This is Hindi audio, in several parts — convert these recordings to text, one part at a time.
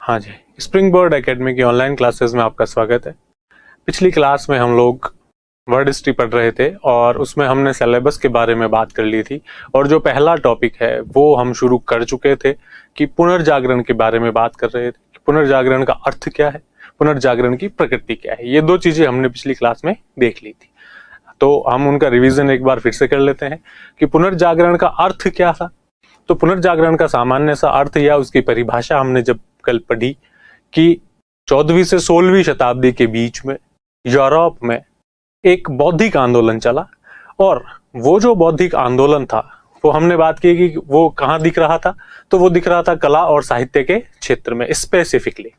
हाँ जी, स्प्रिंग बोर्ड एकेडमी की ऑनलाइन क्लासेस में आपका स्वागत है। पिछली क्लास में हम लोग वर्ड हिस्ट्री पढ़ रहे थे और उसमें हमने सिलेबस के बारे में बात कर ली थी और जो पहला टॉपिक है वो हम शुरू कर चुके थे कि पुनर्जागरण के बारे में बात कर रहे थे कि पुनर्जागरण का अर्थ क्या है, पुनर्जागरण की प्रकृति क्या है। ये दो चीजें हमने पिछली क्लास में देख ली थी, तो हम उनका रिवीजन एक बार फिर से कर लेते हैं कि पुनर्जागरण का अर्थ क्या था। तो पुनर्जागरण का सामान्य सा अर्थ या उसकी परिभाषा हमने जब कल पढ़ी कि 14वीं से 16वीं शताब्दी के बीच में यूरोप में एक बौद्धिक आंदोलन चला और वो जो बौद्धिक आंदोलन था वो हमने बात की कि वो कहाँ दिख रहा था, तो वो दिख रहा था कला और साहित्य के क्षेत्र में स्पेसिफिकली।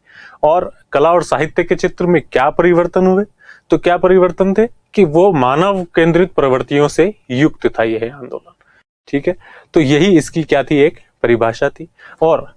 और कला और साहित्य के क्षेत्र में क्या परिवर्तन हुए, तो क्या परिवर्तन थे कि वो मानव केंद्रित प्रवृत्तियों से युक्त था यह आंदोलन। ठीक है, तो यही इसकी क्या थी, एक परिभाषा थी। और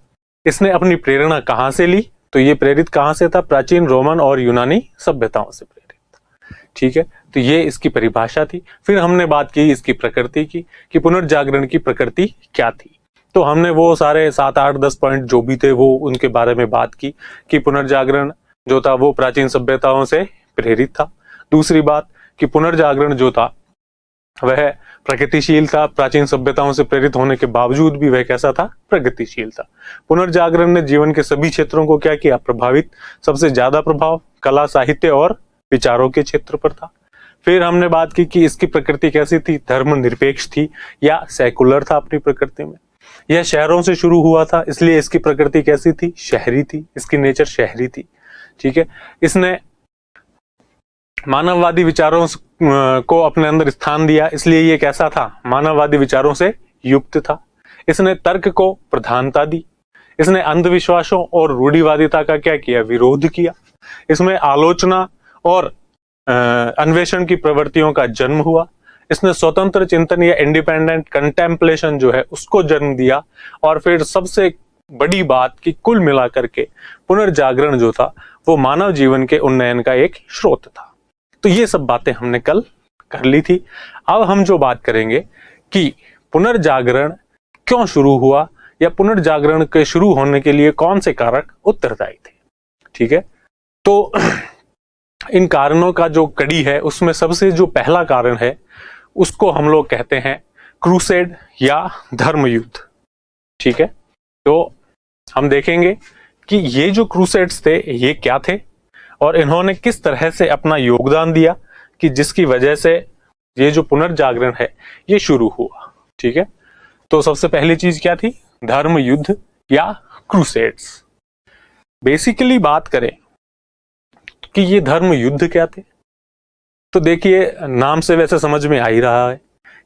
इसने अपनी प्रेरणा कहां से ली, तो ये प्रेरित कहां से था, प्राचीन रोमन और यूनानी सभ्यताओं से प्रेरित था। ठीक है, तो ये इसकी परिभाषा थी। फिर हमने बात की इसकी प्रकृति की कि पुनर्जागरण की प्रकृति क्या थी। तो हमने वो सारे 7, 8, 10 पॉइंट जो भी थे वो उनके बारे में बात की कि पुनर्जागरण जो था वो प्राचीन सभ्यताओं से प्रेरित था। दूसरी बात कि पुनर्जागरण जो था वह प्रगतिशील था, प्राचीन सभ्यताओं से प्रेरित होने के बावजूद भी वह कैसा था, प्रगतिशील था। पुनर्जागरण ने जीवन के सभी क्षेत्रों को क्या किया, प्रभावित। सबसे ज्यादा प्रभाव कला, साहित्य और विचारों के क्षेत्र पर था। फिर हमने बात की कि इसकी प्रकृति कैसी थी, धर्मनिरपेक्ष थी या सेकुलर था अपनी प्रकृति में। यह शहरों से शुरू हुआ था, इसलिए इसकी प्रकृति कैसी थी, शहरी थी, इसकी नेचर शहरी थी। ठीक है, इसने मानववादी विचारों को अपने अंदर स्थान दिया, इसलिए ये कैसा था, मानववादी विचारों से युक्त था। इसने तर्क को प्रधानता दी, इसने अंधविश्वासों और रूढ़िवादिता का क्या किया, विरोध किया। इसमें आलोचना और अन्वेषण की प्रवृत्तियों का जन्म हुआ। इसने स्वतंत्र चिंतन या इंडिपेंडेंट कंटेम्पलेशन जो है उसको जन्म दिया। और फिर सबसे बड़ी बात कि कुल मिलाकर के पुनर्जागरण जो था वो मानव जीवन के उन्नयन का एक स्रोत था। तो ये सब बातें हमने कल कर ली थी। अब हम जो बात करेंगे कि पुनर्जागरण क्यों शुरू हुआ या पुनर्जागरण के शुरू होने के लिए कौन से कारक उत्तरदायी थे। ठीक है, तो इन कारणों का जो कड़ी है उसमें सबसे जो पहला कारण है उसको हम लोग कहते हैं क्रूसेड या धर्म युद्ध। ठीक है, तो हम देखेंगे कि ये जो क्रूसेड्स थे ये क्या थे और इन्होंने किस तरह से अपना योगदान दिया कि जिसकी वजह से ये जो पुनर्जागरण है ये शुरू हुआ। ठीक है, तो सबसे पहली चीज क्या थी, धर्म युद्ध या क्रूसेड्स। बेसिकली बात करें कि ये धर्म युद्ध क्या थे, तो देखिए नाम से वैसे समझ में आ ही रहा है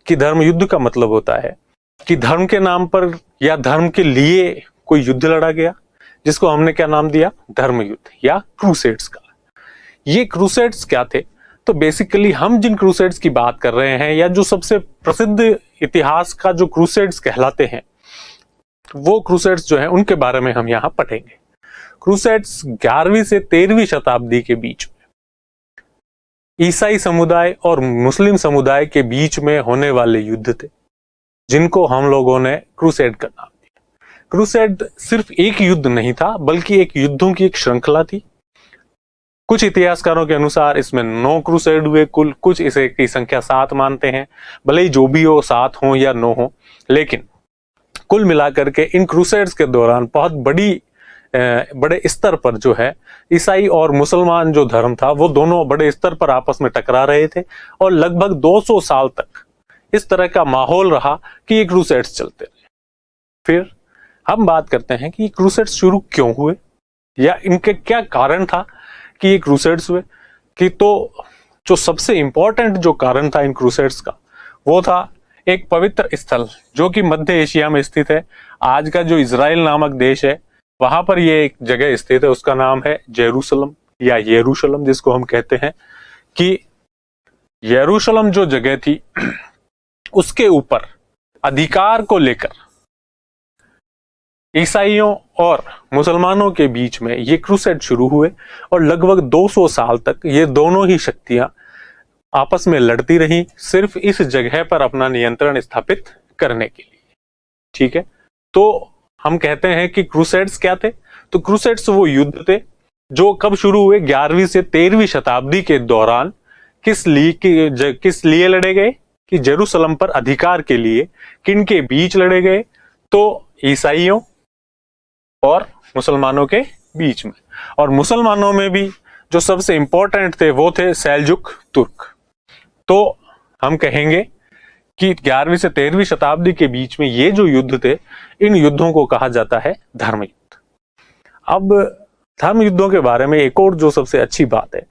कि धर्म युद्ध का मतलब होता है कि धर्म के नाम पर या धर्म के लिए कोई युद्ध लड़ा गया, जिसको हमने क्या नाम दिया, धर्म युद्ध या क्रूसेड्स का। ये क्रूसेड्स क्या थे, तो बेसिकली हम जिन क्रूसेड्स की बात कर रहे हैं या जो सबसे प्रसिद्ध इतिहास का जो क्रूसेड्स कहलाते हैं वो क्रूसेड्स जो है उनके बारे में हम यहाँ पढ़ेंगे। क्रूसेड्स 11वीं से 13वीं शताब्दी के बीच में ईसाई समुदाय और मुस्लिम समुदाय के बीच में होने वाले युद्ध थे, जिनको हम लोगों ने क्रूसेड का नाम दिया। क्रूसेड सिर्फ एक युद्ध नहीं था बल्कि एक युद्धों की एक श्रृंखला थी। कुछ इतिहासकारों के अनुसार इसमें 9 क्रूसेड हुए कुल, कुछ इसे की संख्या 7 मानते हैं। भले ही जो भी हो, 7 हो या 9 हो, लेकिन कुल मिलाकर के इन क्रूसेड्स के दौरान बहुत बड़े स्तर पर जो है ईसाई और मुसलमान जो धर्म था वो दोनों बड़े स्तर पर आपस में टकरा रहे थे और लगभग 200 साल तक इस तरह का माहौल रहा कि ये क्रूसेड्स चलते रहे। फिर हम बात करते हैं कि ये क्रूसेड्स शुरू क्यों हुए या इनके क्या कारण था कि ये क्रूसेड्स हुए। कि तो जो सबसे इंपॉर्टेंट जो कारण था इन क्रूसेड्स का वो था एक पवित्र स्थल जो कि मध्य एशिया में स्थित है। आज का जो इजराइल नामक देश है वहां पर ये एक जगह स्थित है, उसका नाम है जेरूसलम या यरूशलम, जिसको हम कहते हैं कि यरूशलम जो जगह थी उसके ऊपर अधिकार को लेकर ईसाइयों और मुसलमानों के बीच में ये क्रूसेड शुरू हुए और लगभग 200 साल तक ये दोनों ही शक्तियां आपस में लड़ती रही, सिर्फ इस जगह पर अपना नियंत्रण स्थापित करने के लिए। ठीक है, तो हम कहते हैं कि क्रूसेड्स क्या थे, तो क्रूसेड्स वो युद्ध थे जो कब शुरू हुए, 11वीं से 13वीं शताब्दी के दौरान। किस लिए लड़े गए? कि जेरूसलम पर अधिकार के लिए। किन के बीच लड़े गए? तो ईसाइयों और मुसलमानों के बीच में। और मुसलमानों में भी जो सबसे इंपॉर्टेंट थे वो थे सेल्जुक तुर्क। तो हम कहेंगे कि 11वीं से 13वीं शताब्दी के बीच में ये जो युद्ध थे, इन युद्धों को कहा जाता है धर्म युद्ध। अब धर्म युद्धों के बारे में एक और जो सबसे अच्छी बात है,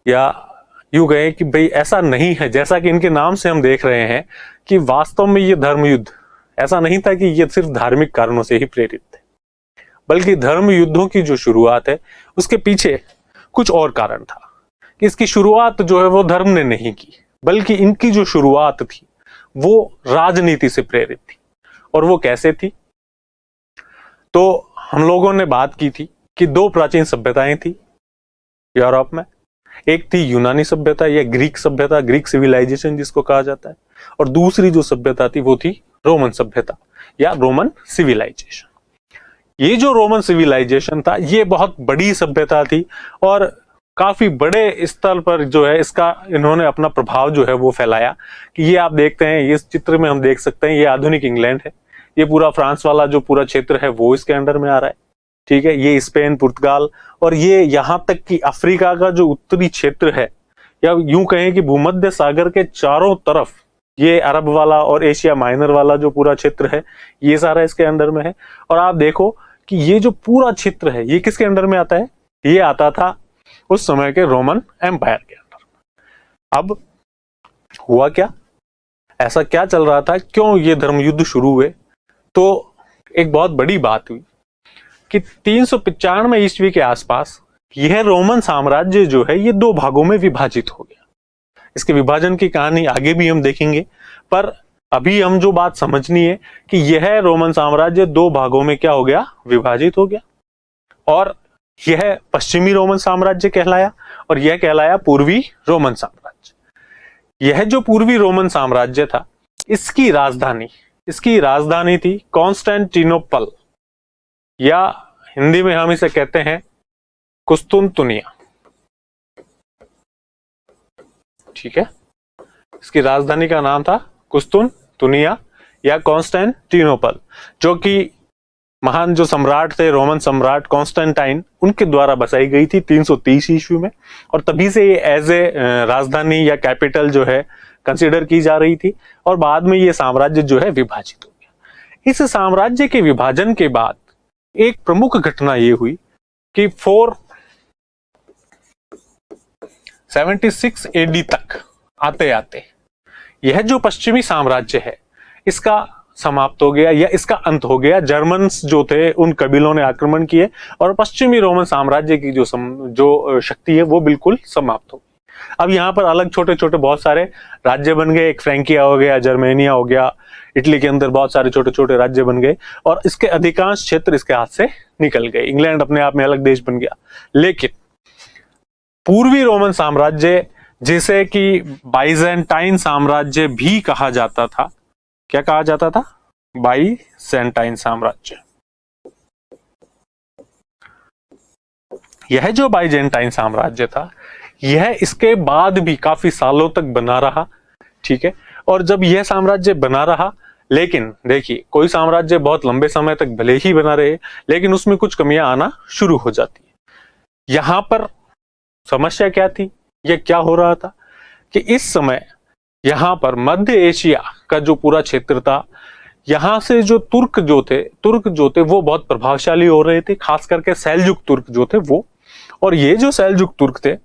या यूं कहें कि भाई ऐसा नहीं है, जैसा कि इनके नाम से हम देख रहे हैं कि वास्तव में ये धर्म युद्ध ऐसा नहीं था कि ये सिर्फ धार्मिक कारणों से ही प्रेरित थे, बल्कि धर्म युद्धों की जो शुरुआत है उसके पीछे कुछ और कारण था। कि इसकी शुरुआत जो है वो धर्म ने नहीं की, बल्कि इनकी जो शुरुआत थी वो राजनीति से प्रेरित थी। और वो कैसे थी? तो हम लोगों ने बात की थी कि दो प्राचीन सभ्यताएं थी यूरोप में। एक थी यूनानी सभ्यता या ग्रीक सभ्यता, ग्रीक सिविलाइजेशन जिसको कहा जाता है, और दूसरी जो सभ्यता थी वो थी रोमन सभ्यता या रोमन सिविलाइजेशन। ये जो रोमन सिविलाइजेशन था ये बहुत बड़ी सभ्यता थी और काफी बड़े स्तर पर जो है इसका इन्होंने अपना प्रभाव जो है वो फैलाया। कि ये आप देखते हैं, इस चित्र में हम देख सकते हैं, ये आधुनिक इंग्लैंड है। ये पूरा फ्रांस वाला जो पूरा क्षेत्र है वो इसके अंडर में आ रहा है, ठीक है। ये स्पेन, पुर्तगाल, और ये यहां तक कि अफ्रीका का जो उत्तरी क्षेत्र है, या यूं कहें कि भूमध्य सागर के चारों तरफ ये अरब वाला और एशिया माइनर वाला जो पूरा क्षेत्र है ये सारा इसके अंडर में है। और आप देखो कि ये जो पूरा क्षेत्र है ये किसके अंडर में आता है? ये आता था उस समय के रोमन एम्पायर के अंडर में। अब हुआ क्या, ऐसा क्या चल रहा था, क्यों ये धर्म युद्ध शुरू हुए? तो एक बहुत बड़ी बात हुई कि 395 ईस्वी के आसपास यह रोमन साम्राज्य जो है ये दो भागों में विभाजित हो गया। इसके विभाजन की कहानी आगे भी हम देखेंगे, पर अभी हम जो बात समझनी है कि यह रोमन साम्राज्य दो भागों में क्या हो गया? विभाजित हो गया। और यह पश्चिमी रोमन साम्राज्य कहलाया और यह कहलाया पूर्वी रोमन साम्राज्य। यह जो पूर्वी रोमन साम्राज्य था इसकी राजधानी थी कॉन्स्टेंटिनोपल, या हिंदी में हम इसे कहते हैं कुस्तुनतुनिया, ठीक है। इसकी राजधानी का नाम था कुस्तुनतुनिया या कॉन्स्टेंटिनोपल, जो कि महान जो सम्राट थे, रोमन सम्राट कॉन्स्टेंटाइन, उनके द्वारा बसाई गई थी 330 ईस्वी में। और तभी से ये एज ए राजधानी या कैपिटल जो है कंसिडर की जा रही थी। और बाद में ये साम्राज्य जो है विभाजित हो गया। इस साम्राज्य के विभाजन के बाद एक प्रमुख घटना ये हुई कि 476 एडी तक आते आते यह जो पश्चिमी साम्राज्य है इसका समाप्त हो गया या इसका अंत हो गया। जर्मन्स जो थे उन कबीलों ने आक्रमण किए और पश्चिमी रोमन साम्राज्य की जो शक्ति है वो बिल्कुल समाप्त हो गई। अब यहाँ पर अलग छोटे छोटे बहुत सारे राज्य बन गए। एक फ्रैंकिया हो गया, जर्मेनिया हो गया, इटली के अंदर बहुत सारे छोटे छोटे राज्य बन गए और इसके अधिकांश क्षेत्र इसके हाथ से निकल गए। इंग्लैंड अपने आप में अलग देश बन गया। लेकिन पूर्वी रोमन साम्राज्य, जिसे कि बाइजेंटाइन साम्राज्य भी कहा जाता था, क्या कहा जाता था? बाइजेंटाइन साम्राज्य। यह जो बाइजेंटाइन साम्राज्य था यह इसके बाद भी काफी सालों तक बना रहा, ठीक है। और जब यह साम्राज्य बना रहा, लेकिन देखिए कोई साम्राज्य बहुत लंबे समय तक भले ही बना रहे लेकिन उसमें कुछ कमियां आना शुरू हो जाती है। यहां पर समस्या क्या थी, यह क्या हो रहा था कि इस समय यहां पर मध्य एशिया का जो पूरा क्षेत्र था, यहां से जो तुर्क जो थे वो बहुत प्रभावशाली हो रहे थे, खास करके सेल्जुक तुर्क जो थे वो। और ये जो सेल्जुक तुर्क थे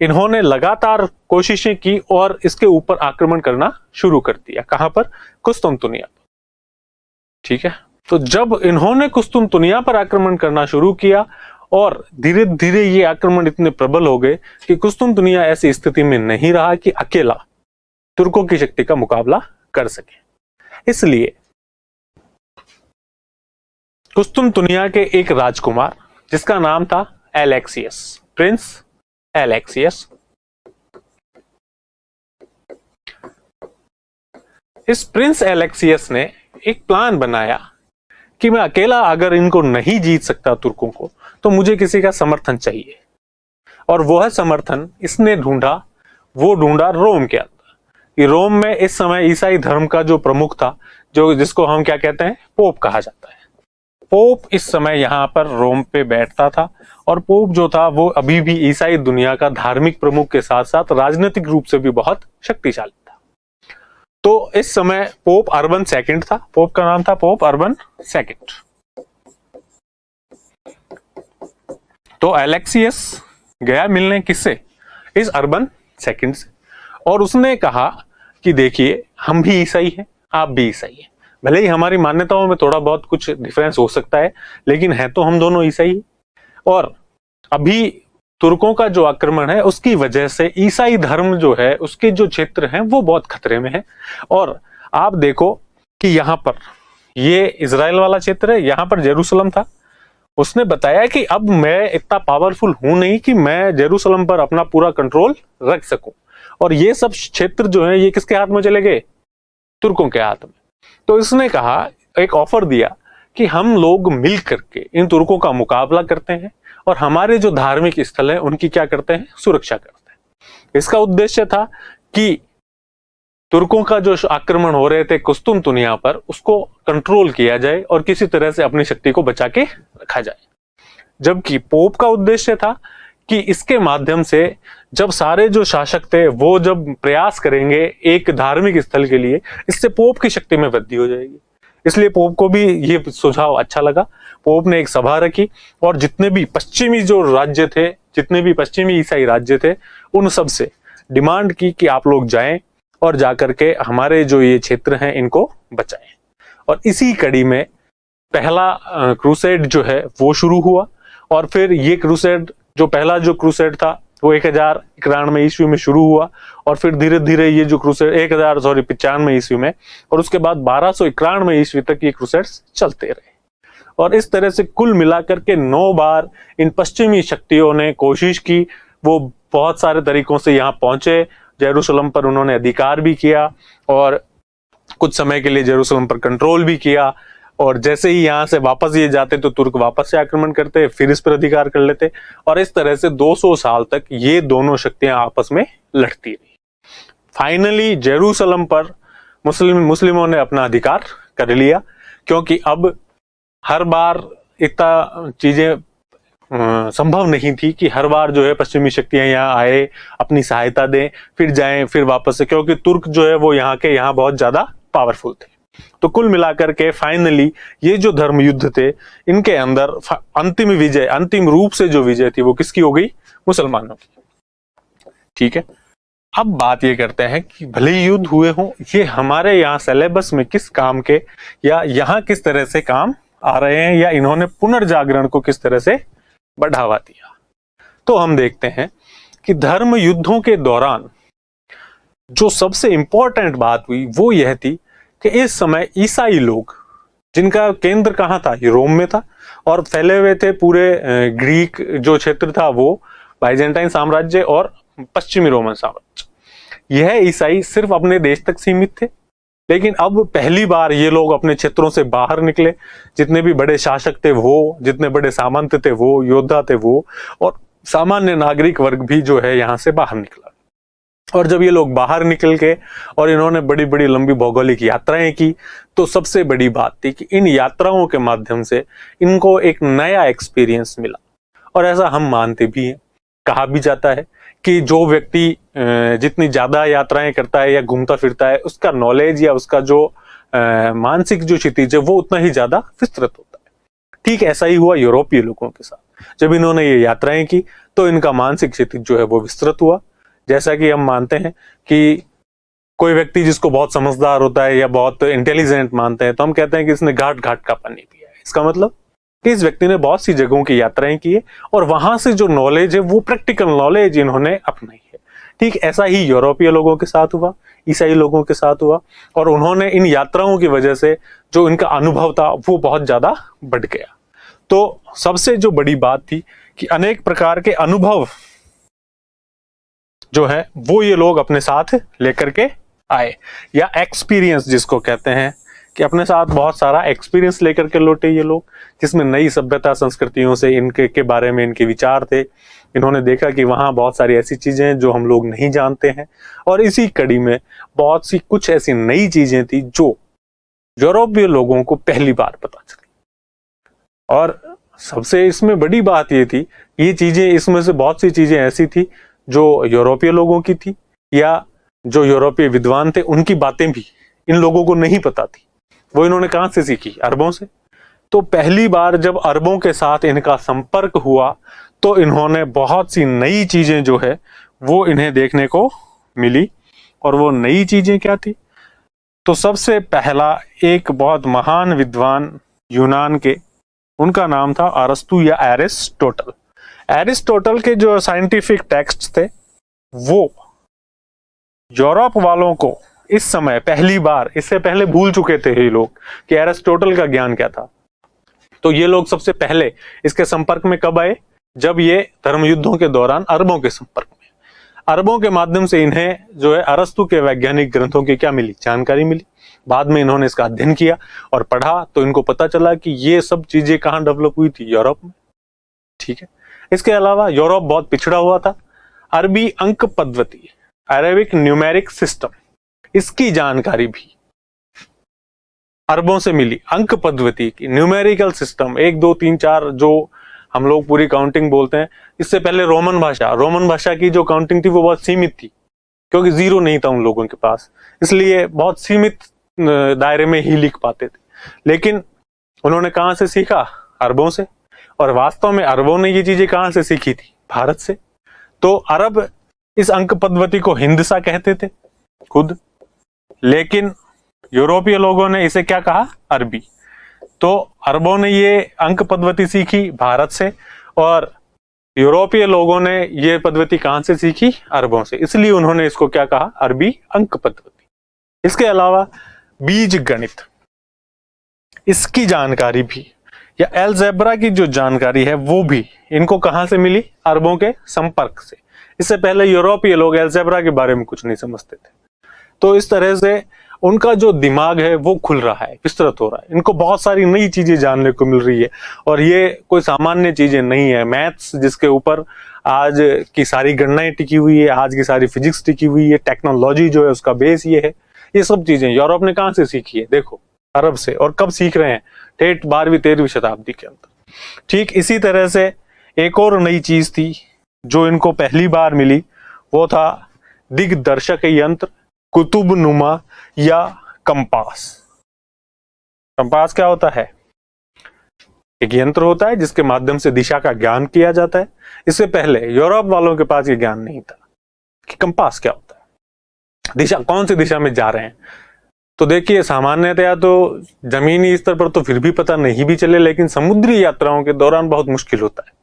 इन्होंने लगातार कोशिशें की और इसके ऊपर आक्रमण करना शुरू कर दिया। कहां पर? कुस्तुनतुनिया, ठीक है। तो जब इन्होंने कुस्तुनतुनिया पर आक्रमण करना शुरू किया और धीरे धीरे ये आक्रमण इतने प्रबल हो गए कि कुस्तुनतुनिया ऐसी स्थिति में नहीं रहा कि अकेला तुर्कों की शक्ति का मुकाबला कर सके। इसलिए कुस्तुनतुनिया के एक राजकुमार जिसका नाम था एलेक्सियस, प्रिंस एलेक्सियस, इस प्रिंस एलेक्सियस ने एक प्लान बनाया कि मैं अकेला अगर इनको नहीं जीत सकता तुर्कों को, तो मुझे किसी का समर्थन चाहिए, और वह समर्थन इसने ढूंढा, वो ढूंढा रोम के अंदर। कि रोम में इस समय ईसाई धर्म का जो प्रमुख था, जो जिसको हम क्या कहते हैं, पोप कहा जाता है। पोप इस समय यहाँ पर रोम पे बैठता था, और पोप जो था वो अभी भी ईसाई दुनिया का धार्मिक प्रमुख के साथ साथ राजनीतिक रूप से भी बहुत शक्तिशाली था। तो इस समय पोप अर्बन सेकंड था, पोप का नाम था पोप अर्बन सेकंड। तो एलेक्सियस गया मिलने किससे, इस अर्बन सेकंड से, और उसने कहा कि देखिए हम भी ईसाई हैं, आप भी ईसाई हैं, भले ही हमारी मान्यताओं में थोड़ा बहुत कुछ डिफरेंस हो सकता है, लेकिन है तो हम दोनों ईसाई। और अभी तुर्कों का जो आक्रमण है उसकी वजह से ईसाई धर्म जो है उसके जो क्षेत्र हैं वो बहुत खतरे में है। और आप देखो कि यहाँ पर ये इजराइल वाला क्षेत्र है, यहाँ पर जेरूसलम था। उसने बताया कि अब मैं इतना पावरफुल हूं नहीं कि मैं जेरूसलम पर अपना पूरा कंट्रोल रख सकूं, और ये सब क्षेत्र जो है ये किसके हाथ में चले गए, तुर्कों के हाथ में। तो इसने कहा, एक ऑफर दिया कि हम लोग मिल करके इन तुर्कों का मुकाबला करते हैं, और हमारे जो धार्मिक स्थल है उनकी क्या करते हैं, सुरक्षा करते हैं। इसका उद्देश्य था कि तुर्कों का जो आक्रमण हो रहे थे कुस्तुनतुनिया पर, उसको कंट्रोल किया जाए और किसी तरह से अपनी शक्ति को बचा के रखा जाए। जबकि पोप का उद्देश्य था कि इसके माध्यम से जब सारे जो शासक थे वो जब प्रयास करेंगे एक धार्मिक स्थल के लिए, इससे पोप की शक्ति में वृद्धि हो जाएगी। इसलिए पोप को भी ये सुझाव अच्छा लगा। पोप ने एक सभा रखी, और जितने भी पश्चिमी जो राज्य थे, जितने भी पश्चिमी ईसाई राज्य थे, उन सब से डिमांड की कि आप लोग जाएं और जाकर के हमारे जो ये क्षेत्र हैं इनको बचाएं। और इसी कड़ी में पहला क्रूसेड जो है वो शुरू हुआ। और फिर ये क्रूसेड जो पहला जो क्रूसेड था वो 1091 ईस्वी में शुरू हुआ, और फिर धीरे धीरे ये जो क्रूसेड 95 ईस्वी में, और उसके बाद 1291 ईस्वी तक ये क्रूसेड्स चलते रहे। और इस तरह से कुल मिलाकर के 9 बार इन पश्चिमी शक्तियों ने कोशिश की। वो बहुत सारे तरीकों से यहाँ पहुंचे, जेरूसलम पर उन्होंने अधिकार भी किया, और कुछ समय के लिए जेरूसलम पर कंट्रोल भी किया। और जैसे ही यहाँ से वापस ये जाते तो तुर्क वापस से आक्रमण करते, फिर इस पर अधिकार कर लेते, और इस तरह से 200 साल तक ये दोनों शक्तियां आपस में लड़ती रही। फाइनली जेरूसलम पर मुस्लिमों ने अपना अधिकार कर लिया, क्योंकि अब हर बार इतना चीजें संभव नहीं थी कि हर बार जो है पश्चिमी शक्तियां यहाँ आए, अपनी सहायता दें, फिर जाएं, फिर वापस से, क्योंकि तुर्क जो है वो यहाँ बहुत ज्यादा पावरफुल थे। तो कुल मिलाकर के फाइनली ये जो धर्म युद्ध थे इनके अंदर अंतिम विजय, अंतिम रूप से जो विजय थी वो किसकी हो गई, मुसलमानों की। ठीक है, अब बात ये करते हैं कि भले ही युद्ध हुए हों, ये हमारे यहाँ सिलेबस में किस काम के, या यहाँ किस तरह से काम आ रहे हैं, या इन्होंने पुनर्जागरण को किस तरह से बढ़ावा दिया। तो हम देखते हैं कि धर्म युद्धों के दौरान जो सबसे इंपॉर्टेंट बात हुई वो यह थी कि इस समय ईसाई लोग, जिनका केंद्र कहाँ था, ये रोम में था, और फैले हुए थे पूरे ग्रीक जो क्षेत्र था वो बाइजेंटाइन साम्राज्य और पश्चिमी रोमन साम्राज्य। यह ईसाई सिर्फ अपने देश तक सीमित थे, लेकिन अब पहली बार ये लोग अपने क्षेत्रों से बाहर निकले। जितने भी बड़े शासक थे वो, जितने बड़े सामंत थे वो, योद्धा थे वो, और सामान्य नागरिक वर्ग भी जो है यहाँ से बाहर निकला। और जब ये लोग बाहर निकल के और इन्होंने बड़ी बड़ी लंबी भौगोलिक यात्राएं की, तो सबसे बड़ी बात थी कि इन यात्राओं के माध्यम से इनको एक नया एक्सपीरियंस मिला। और ऐसा हम मानते भी हैं, कहा भी जाता है कि जो व्यक्ति जितनी ज्यादा यात्राएं करता है या घूमता फिरता है, उसका नॉलेज या उसका जो मानसिक जो क्षितिज है वो उतना ही ज्यादा विस्तृत होता है। ठीक ऐसा ही हुआ यूरोपीय लोगों के साथ। जब इन्होंने ये यात्राएं की तो इनका मानसिक क्षितिज जो है वो विस्तृत हुआ। जैसा कि हम मानते हैं कि कोई व्यक्ति जिसको बहुत समझदार होता है या बहुत इंटेलिजेंट मानते हैं, तो हम कहते हैं कि इसने घाट घाट का पानी पिया है। इसका मतलब कि इस व्यक्ति ने बहुत सी जगहों की यात्राएं की है, और वहां से जो नॉलेज है वो प्रैक्टिकल नॉलेज इन्होंने अपनाई है। ठीक ऐसा ही यूरोपीय लोगों के साथ हुआ, ईसाई लोगों के साथ हुआ, और उन्होंने इन यात्राओं की वजह से जो इनका अनुभव था वो बहुत ज्यादा बढ़ गया। तो सबसे जो बड़ी बात थी कि अनेक प्रकार के अनुभव जो है वो ये लोग अपने साथ लेकर के आए, या एक्सपीरियंस जिसको कहते हैं कि अपने साथ बहुत सारा एक्सपीरियंस लेकर के लौटे ये लोग, जिसमें नई सभ्यता संस्कृतियों से इनके के बारे में इनके विचार थे। इन्होंने देखा कि वहाँ बहुत सारी ऐसी चीजें हैं जो हम लोग नहीं जानते हैं, और इसी कड़ी में बहुत सी कुछ ऐसी नई चीजें थी जो यूरोपीय लोगों को पहली बार पता चली। और सबसे इसमें बड़ी बात ये थी, ये चीजें, इसमें से बहुत सी चीजें ऐसी थी जो यूरोपीय लोगों की थी, या जो यूरोपीय विद्वान थे उनकी बातें भी इन लोगों को नहीं पता थी। वो इन्होंने कहां से सीखी? अरबों से। तो पहली बार जब अरबों के साथ इनका संपर्क हुआ तो इन्होंने बहुत सी नई चीजें जो है वो इन्हें देखने को मिली। और वो नई चीजें क्या थी? तो सबसे पहला एक बहुत महान विद्वान यूनान के, उनका नाम था अरस्तु या एरिस्टोटल। एरिस्टोटल के जो साइंटिफिक टेक्स्ट थे वो यूरोप वालों को इस समय पहली बार, इससे पहले भूल चुके थे ये लोग कि एरिस्टोटल का ज्ञान क्या था। तो ये लोग सबसे पहले इसके संपर्क में कब आए? जब ये धर्मयुद्धों के दौरान अरबों के संपर्क में, अरबों के माध्यम से इन्हें जो है अरस्तु के वैज्ञानिक ग्रंथों की क्या मिली? जानकारी मिली। बाद में इन्होंने इसका अध्ययन किया और पढ़ा तो इनको पता चला कि ये सब चीजें कहाँ डेवलप हुई थी? यूरोप में। ठीक है। इसके अलावा यूरोप बहुत पिछड़ा हुआ था। अरबी अंक पद्धति, अरेबिक न्यूमेरिक सिस्टम, इसकी जानकारी भी अरबों से मिली। अंक पद्धति की न्यूमेरिकल सिस्टम 1 2 3 4 जो हम लोग पूरी काउंटिंग बोलते हैं, इससे पहले रोमन भाषा की जो काउंटिंग थी वो बहुत सीमित थी, क्योंकि जीरो नहीं था उन लोगों के पास, इसलिए बहुत सीमित दायरे में ही लिख पाते थे। लेकिन उन्होंने कहां से सीखा? अरबों से। और वास्तव में अरबों ने ये चीजें कहां से सीखी थी? भारत से। तो अरब इस अंक पद्धति को हिंदसा कहते थे खुद, लेकिन यूरोपीय लोगों ने इसे क्या कहा? अरबी। तो अरबों ने ये अंक पद्धति सीखी भारत से, और यूरोपीय लोगों ने ये पद्धति कहां से सीखी? अरबों से। इसलिए उन्होंने इसको क्या कहा? अरबी अंक पद्धति। इसके अलावा बीज गणित, इसकी जानकारी भी, या अलजेब्रा की जो जानकारी है वो भी इनको कहां से मिली? अरबों के संपर्क से। इससे पहले यूरोपीय लोग अलजेब्रा के बारे में कुछ नहीं समझते थे। तो इस तरह से उनका जो दिमाग है वो खुल रहा है, विस्तृत हो रहा है। इनको बहुत सारी नई चीजें जानने को मिल रही है, और ये कोई सामान्य चीजें नहीं है। मैथ्स जिसके ऊपर आज की सारी गणनाएं टिकी हुई है, आज की सारी फिजिक्स टिकी हुई है, टेक्नोलॉजी जो है उसका बेस ये है। ये सब चीजें यूरोप ने कहां से सीखी है? देखो, अरब से। और कब सीख रहे हैं? ठेठ 12वीं 13वीं शताब्दी के अंदर। ठीक इसी तरह से एक और नई चीज थी जो इनको पहली बार मिली, वो था दिग्दर्शक यंत्र, कुतुब नुमा या कंपास। कंपास क्या होता है? एक यंत्र होता है जिसके माध्यम से दिशा का ज्ञान किया जाता है। इससे पहले यूरोप वालों के पास ये ज्ञान नहीं था कि कंपास क्या होता है, दिशा, कौन सी दिशा में जा रहे हैं। तो देखिए, सामान्यतया तो जमीनी स्तर पर तो फिर भी पता नहीं भी चले, लेकिन समुद्री यात्राओं के दौरान बहुत मुश्किल होता है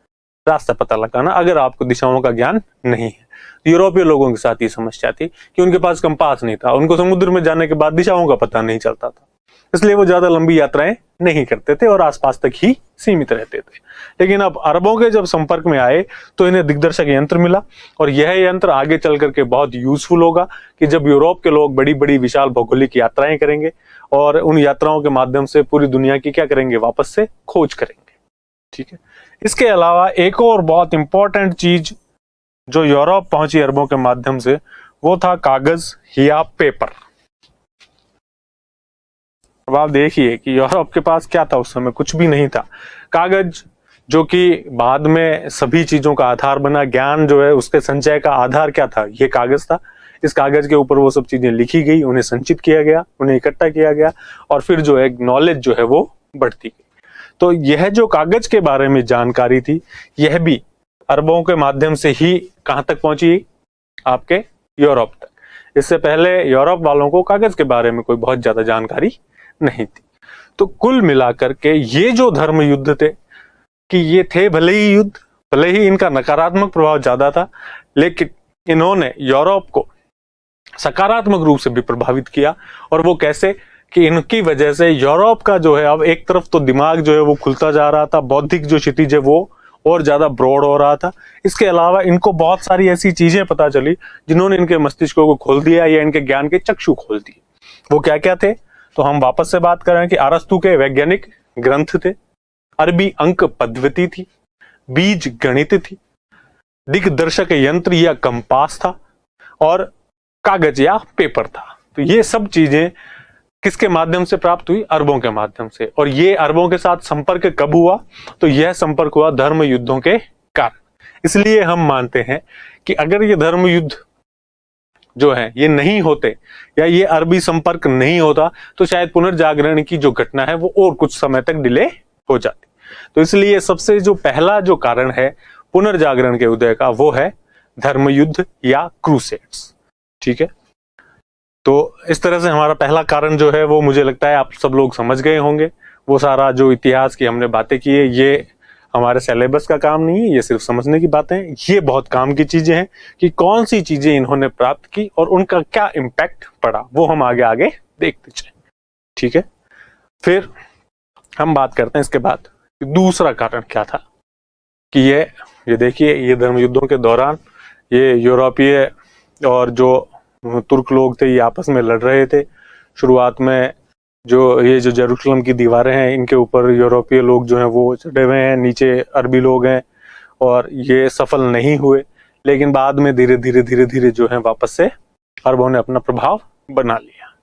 रास्ता पता लगाना अगर आपको दिशाओं का ज्ञान नहीं है। यूरोपीय लोगों के साथ ये समस्या थी कि उनके पास कंपास नहीं था, उनको समुद्र में जाने के बाद दिशाओं का पता नहीं चलता था, इसलिए वो ज्यादा लंबी यात्राएं नहीं करते थे और आसपास तक ही सीमित रहते थे। लेकिन अब अरबों के जब संपर्क में आए तो इन्हें दिग्दर्शक यंत्र मिला, और यह यंत्र आगे चल करके बहुत यूजफुल होगा कि जब यूरोप के लोग बड़ी बड़ी विशाल भौगोलिक यात्राएं करेंगे और उन यात्राओं के माध्यम से पूरी दुनिया की क्या करेंगे? वापस से खोज करेंगे। ठीक है। इसके अलावा एक और बहुत इंपॉर्टेंट चीज जो यूरोप पहुंची अरबों के माध्यम से, वो था कागज या पेपर। अब आप देखिए कि यूरोप के पास क्या था उस समय? कुछ भी नहीं था। कागज, जो कि बाद में सभी चीजों का आधार बना, ज्ञान जो है उसके संचय का आधार क्या था? ये कागज था। इस कागज के ऊपर वो सब चीजें लिखी गई, उन्हें संचित किया गया, उन्हें इकट्ठा किया गया, और फिर जो है नॉलेज जो है वो बढ़ती गई। तो यह जो कागज के बारे में जानकारी थी, यह भी अरबों के माध्यम से ही कहां तक पहुंची? आपके यूरोप तक। इससे पहले यूरोप वालों को कागज के बारे में कोई बहुत ज्यादा जानकारी नहीं थी। तो कुल मिलाकर के ये जो धर्म युद्ध थे, कि ये थे भले ही युद्ध, भले ही इनका नकारात्मक प्रभाव ज्यादा था, लेकिन इन्होंने यूरोप को सकारात्मक रूप से भी प्रभावित किया। और वो कैसे? कि इनकी वजह से यूरोप का जो है अब एक तरफ तो दिमाग जो है वो खुलता जा रहा था, बौद्धिक जो क्षितिज है वो और ज्यादा ब्रॉड हो रहा था। इसके अलावा इनको बहुत सारी ऐसी चीजें पता चली जिन्होंने इनके मस्तिष्कों को खोल दिया या इनके ज्ञान के चक्षु खोल दिए। वो क्या क्या थे? तो हम वापस से बात करें कि अरस्तु के वैज्ञानिक ग्रंथ थे, अरबी अंक पद्धति थी, बीज गणित थी, दिग्दर्शक यंत्र या कंपास था, और कागज या पेपर था। तो ये सब चीजें किसके माध्यम से प्राप्त हुई? अरबों के माध्यम से। और ये अरबों के साथ संपर्क कब हुआ? तो यह संपर्क हुआ धर्म युद्धों के कारण। इसलिए हम मानते हैं कि अगर ये धर्म युद्ध जो है ये नहीं होते या ये अरबी संपर्क नहीं होता तो शायद पुनर्जागरण की जो घटना है वो और कुछ समय तक डिले हो जाती। तो इसलिए सबसे जो पहला जो कारण है पुनर्जागरण के उदय का वो है धर्म युद्ध या क्रूसेड्स। ठीक है, तो इस तरह से हमारा पहला कारण जो है वो मुझे लगता है आप सब लोग समझ गए होंगे। वो सारा जो इतिहास की हमने बातें की है ये हमारे सिलेबस का काम नहीं है, ये सिर्फ समझने की बातें हैं। ये बहुत काम की चीजें हैं कि कौन सी चीजें इन्होंने प्राप्त की और उनका क्या इम्पैक्ट पड़ा, वो हम आगे आगे देखते चले। ठीक है, फिर हम बात करते हैं इसके बाद दूसरा कारण क्या था कि ये देखिए, ये धर्म युद्धों के दौरान ये यूरोपीय और जो तुर्क लोग थे ये आपस में लड़ रहे थे। शुरुआत में जो जेरूसलम की दीवारें हैं इनके ऊपर यूरोपीय लोग जो हैं वो चढ़े हुए हैं, नीचे अरबी लोग हैं, और ये सफल नहीं हुए। लेकिन बाद में धीरे धीरे जो है वापस से अरबों ने अपना प्रभाव बना लिया।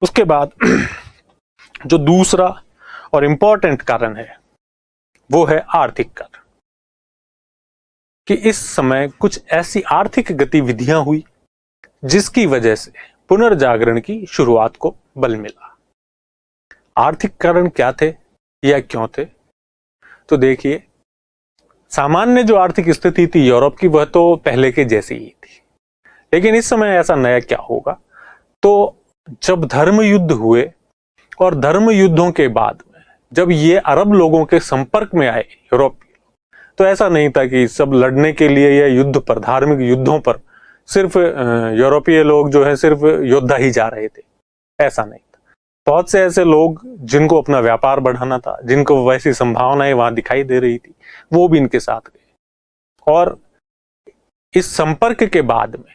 उसके बाद जो दूसरा और इंपॉर्टेंट कारण है वो है आर्थिक कारण, कि इस समय कुछ ऐसी आर्थिक गतिविधियां हुई जिसकी वजह से पुनर्जागरण की शुरुआत को बल मिला। आर्थिक कारण क्या थे या क्यों थे? तो देखिए, सामान्य जो आर्थिक स्थिति थी यूरोप की वह तो पहले के जैसी ही थी, लेकिन इस समय ऐसा नया क्या होगा? तो जब धर्म युद्ध हुए और धर्म युद्धों के बाद में जब ये अरब लोगों के संपर्क में आए यूरोपीय, तो ऐसा नहीं था कि सब लड़ने के लिए या युद्ध पर, धार्मिक युद्धों पर सिर्फ यूरोपीय लोग जो है सिर्फ योद्धा ही जा रहे थे, ऐसा नहीं था। बहुत से ऐसे लोग जिनको अपना व्यापार बढ़ाना था, जिनको वैसी संभावनाएं वहां दिखाई दे रही थी, वो भी इनके साथ गए। और इस संपर्क के बाद में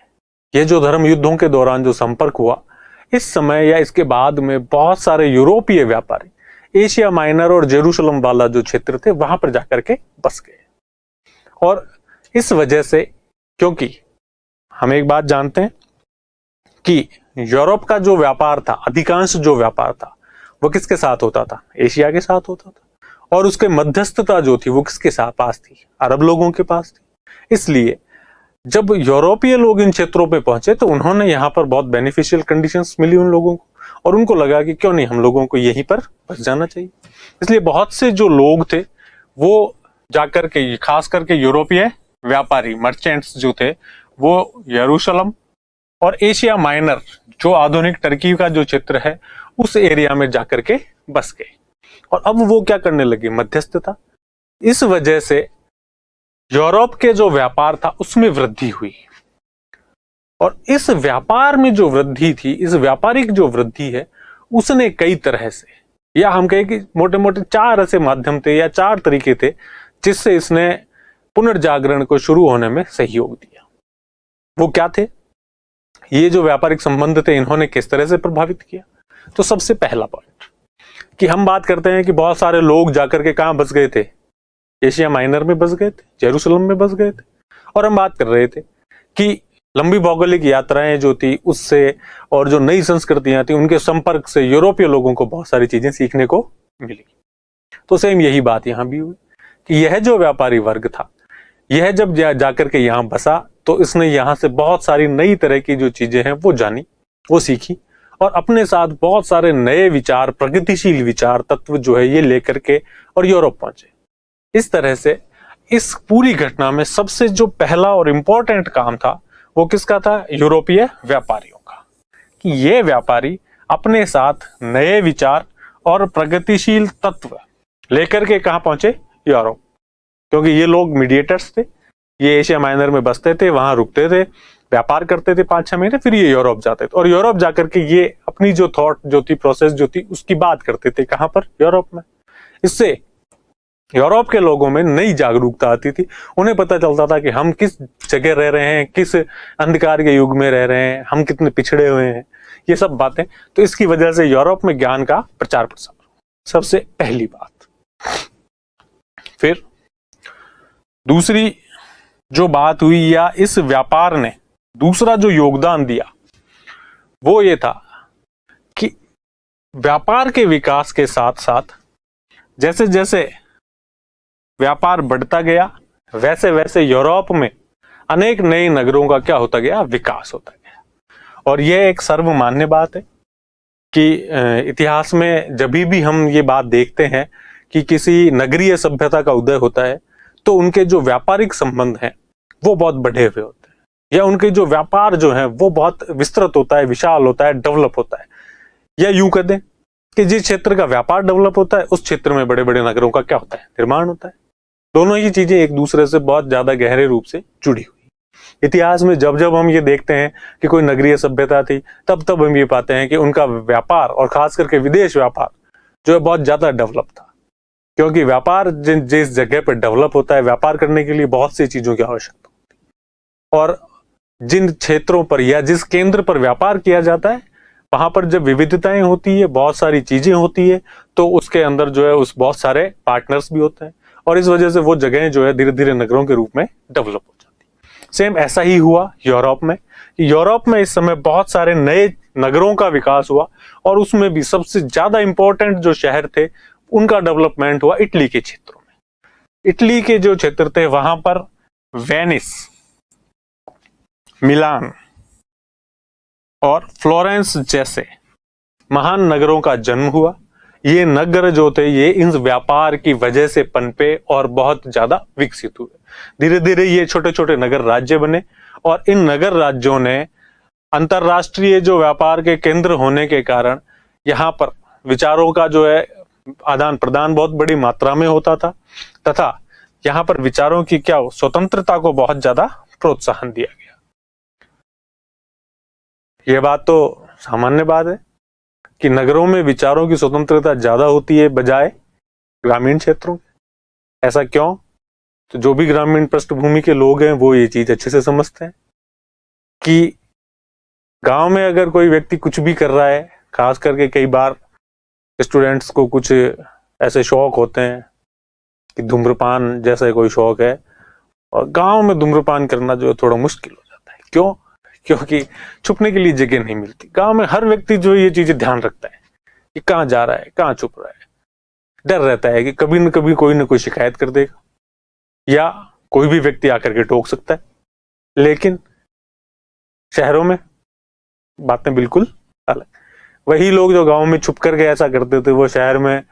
ये जो धर्म युद्धों के दौरान जो संपर्क हुआ, इस समय या इसके बाद में बहुत सारे यूरोपीय व्यापारी एशिया माइनर और जेरूशलम वाला जो क्षेत्र थे वहां पर जाकर के बस गए। और इस वजह से, क्योंकि हम एक बात जानते हैं कि यूरोप का जो व्यापार था, अधिकांश जो व्यापार था वो किसके साथ होता था? एशिया के साथ होता था। और उसके मध्यस्थता जो थी वो किसके साथ पास थी? अरब लोगों के पास थी। इसलिए जब यूरोपीय लोग इन क्षेत्रों पे पहुंचे तो उन्होंने यहाँ पर बहुत बेनिफिशियल कंडीशंस मिली उन लोगों को, और उनको लगा कि क्यों नहीं हम लोगों को यहीं पर बस जाना चाहिए। इसलिए बहुत से जो लोग थे वो जाकर के, खास करके यूरोपीय व्यापारी मर्चेंट्स जो थे, वो यरूशलेम और एशिया माइनर जो आधुनिक टर्की का जो क्षेत्र है उस एरिया में जाकर के बस गए। और अब वो क्या करने लगे? मध्यस्थता। इस वजह से यूरोप के जो व्यापार था उसमें वृद्धि हुई, और इस व्यापार में जो वृद्धि थी, इस व्यापारिक जो वृद्धि है, उसने कई तरह से, या हम कहें कि मोटे मोटे 4 ऐसे माध्यम थे या 4 तरीके थे जिससे इसने पुनर्जागरण को शुरू होने में सहयोग दिया। वो क्या थे? ये जो व्यापारिक संबंध थे इन्होंने किस तरह से प्रभावित किया? तो सबसे पहला पॉइंट कि हम बात करते हैं कि बहुत सारे लोग जाकर के कहां बस गए थे? एशिया माइनर में बस गए थे, जेरूशलेम में बस गए थे। और हम बात कर रहे थे कि लंबी भौगोलिक यात्राएं जो थी उससे, और जो नई संस्कृतियां थी उनके संपर्क से यूरोपीय लोगों को बहुत सारी चीजें सीखने को मिली। तो सेम यही बात यहां भी हुई कि यह जो व्यापारी वर्ग था, यह जब जाकर के यहां बसा तो इसने यहां से बहुत सारी नई तरह की जो चीजें हैं वो जानी, वो सीखी, और अपने साथ बहुत सारे नए विचार, प्रगतिशील विचार तत्व जो है ये लेकर के और यूरोप पहुंचे। इस तरह से इस पूरी घटना में सबसे जो पहला और इंपॉर्टेंट काम था वो किसका था? यूरोपीय व्यापारियों का, कि ये व्यापारी अपने साथ नए विचार और प्रगतिशील तत्व लेकर के कहां पहुंचे? यूरोप। क्योंकि ये लोग मीडिएटर्स थे, ये एशिया माइनर में बसते थे, वहां रुकते थे, व्यापार करते थे 5-6 महीने, फिर ये यूरोप जाते थे, और यूरोप जाकर के ये अपनी जो थॉट जो थी, प्रोसेस जो थी, उसकी बात करते थे। कहां पर? यूरोप में। इससे यूरोप के लोगों में नई जागरूकता आती थी, उन्हें पता चलता था कि हम किस जगह रह रहे हैं, किस अंधकार के युग में रह रहे हैं, हम कितने पिछड़े हुए हैं। ये सब बातें। तो इसकी वजह से यूरोप में ज्ञान का प्रचार प्रसार, सबसे पहली बात। फिर दूसरी जो बात हुई, या इस व्यापार ने दूसरा जो योगदान दिया वो ये था कि व्यापार के विकास के साथ साथ जैसे जैसे व्यापार बढ़ता गया, वैसे वैसे यूरोप में अनेक नए नगरों का क्या होता गया, विकास होता गया। और यह एक सर्वमान्य बात है कि इतिहास में जब भी हम ये बात देखते हैं कि किसी नगरीय सभ्यता का उदय होता है तो उनके जो व्यापारिक संबंध हैं वो बहुत बढ़े हुए होते हैं, या उनके जो व्यापार जो है वो बहुत विस्तृत होता है, विशाल होता है, डेवलप होता है। या यूं कह दें कि जिस क्षेत्र का व्यापार डेवलप होता है उस क्षेत्र में बड़े बड़े नगरों का क्या होता है, निर्माण होता है। दोनों ही चीजें एक दूसरे से बहुत ज्यादा गहरे रूप से जुड़ी हुई। इतिहास में जब जब हम ये देखते हैं कि कोई नगरीय सभ्यता थी, तब तब हम ये पाते हैं कि उनका व्यापार और खास करके विदेश व्यापार जो है बहुत ज्यादा डेवलप था, क्योंकि व्यापार जिस जगह पर डेवलप होता है, व्यापार करने के लिए बहुत सी चीजों की आवश्यकता होती है। और जिन क्षेत्रों पर या जिस केंद्र पर व्यापार किया जाता है वहां पर जब विविधताएं होती है, बहुत सारी चीजें होती है, तो उसके अंदर जो है उस बहुत सारे पार्टनर्स भी होते हैं, और इस वजह से वो जगहें जो है धीरे धीरे नगरों के रूप में डेवलप हो जाती। सेम ऐसा ही हुआ यूरोप में। यूरोप में इस समय बहुत सारे नए नगरों का विकास हुआ, और उसमें भी सबसे ज्यादा इंपॉर्टेंट जो शहर थे उनका डेवलपमेंट हुआ इटली के क्षेत्रों में। इटली के जो क्षेत्र थे वहां पर वेनिस, मिलान और फ्लोरेंस जैसे महान नगरों का जन्म हुआ। ये नगर जो थे ये इन व्यापार की वजह से पनपे और बहुत ज्यादा विकसित हुए। धीरे धीरे ये छोटे छोटे नगर राज्य बने, और इन नगर राज्यों ने अंतरराष्ट्रीय जो व्यापार के केंद्र होने के कारण यहाँ पर विचारों का जो है आदान प्रदान बहुत बड़ी मात्रा में होता था, तथा यहाँ पर विचारों की क्या स्वतंत्रता को बहुत ज्यादा प्रोत्साहन दिया गया। यह बात तो सामान्य बात है कि नगरों में विचारों की स्वतंत्रता ज्यादा होती है बजाय ग्रामीण क्षेत्रों के। ऐसा क्यों? तो जो भी ग्रामीण पृष्ठभूमि के लोग हैं वो ये चीज अच्छे से समझते हैं कि गांव में अगर कोई व्यक्ति कुछ भी कर रहा है, खास करके कई बार स्टूडेंट्स को कुछ ऐसे शौक होते हैं कि धूम्रपान जैसा कोई शौक है, और गांव में धूम्रपान करना जो है थोड़ा मुश्किल हो जाता है। क्यों? क्योंकि छुपने के लिए जगह नहीं मिलती। गांव में हर व्यक्ति जो ये चीजें ध्यान रखता है कि कहाँ जा रहा है, कहाँ छुप रहा है। डर रहता है कि कभी न कभी कोई ना कोई शिकायत कर देगा, या कोई भी व्यक्ति आकर के टोक सकता है। लेकिन शहरों में बातें बिल्कुल अलग। वही लोग जो गांव में छुप करके ऐसा करते थे, वो शहर में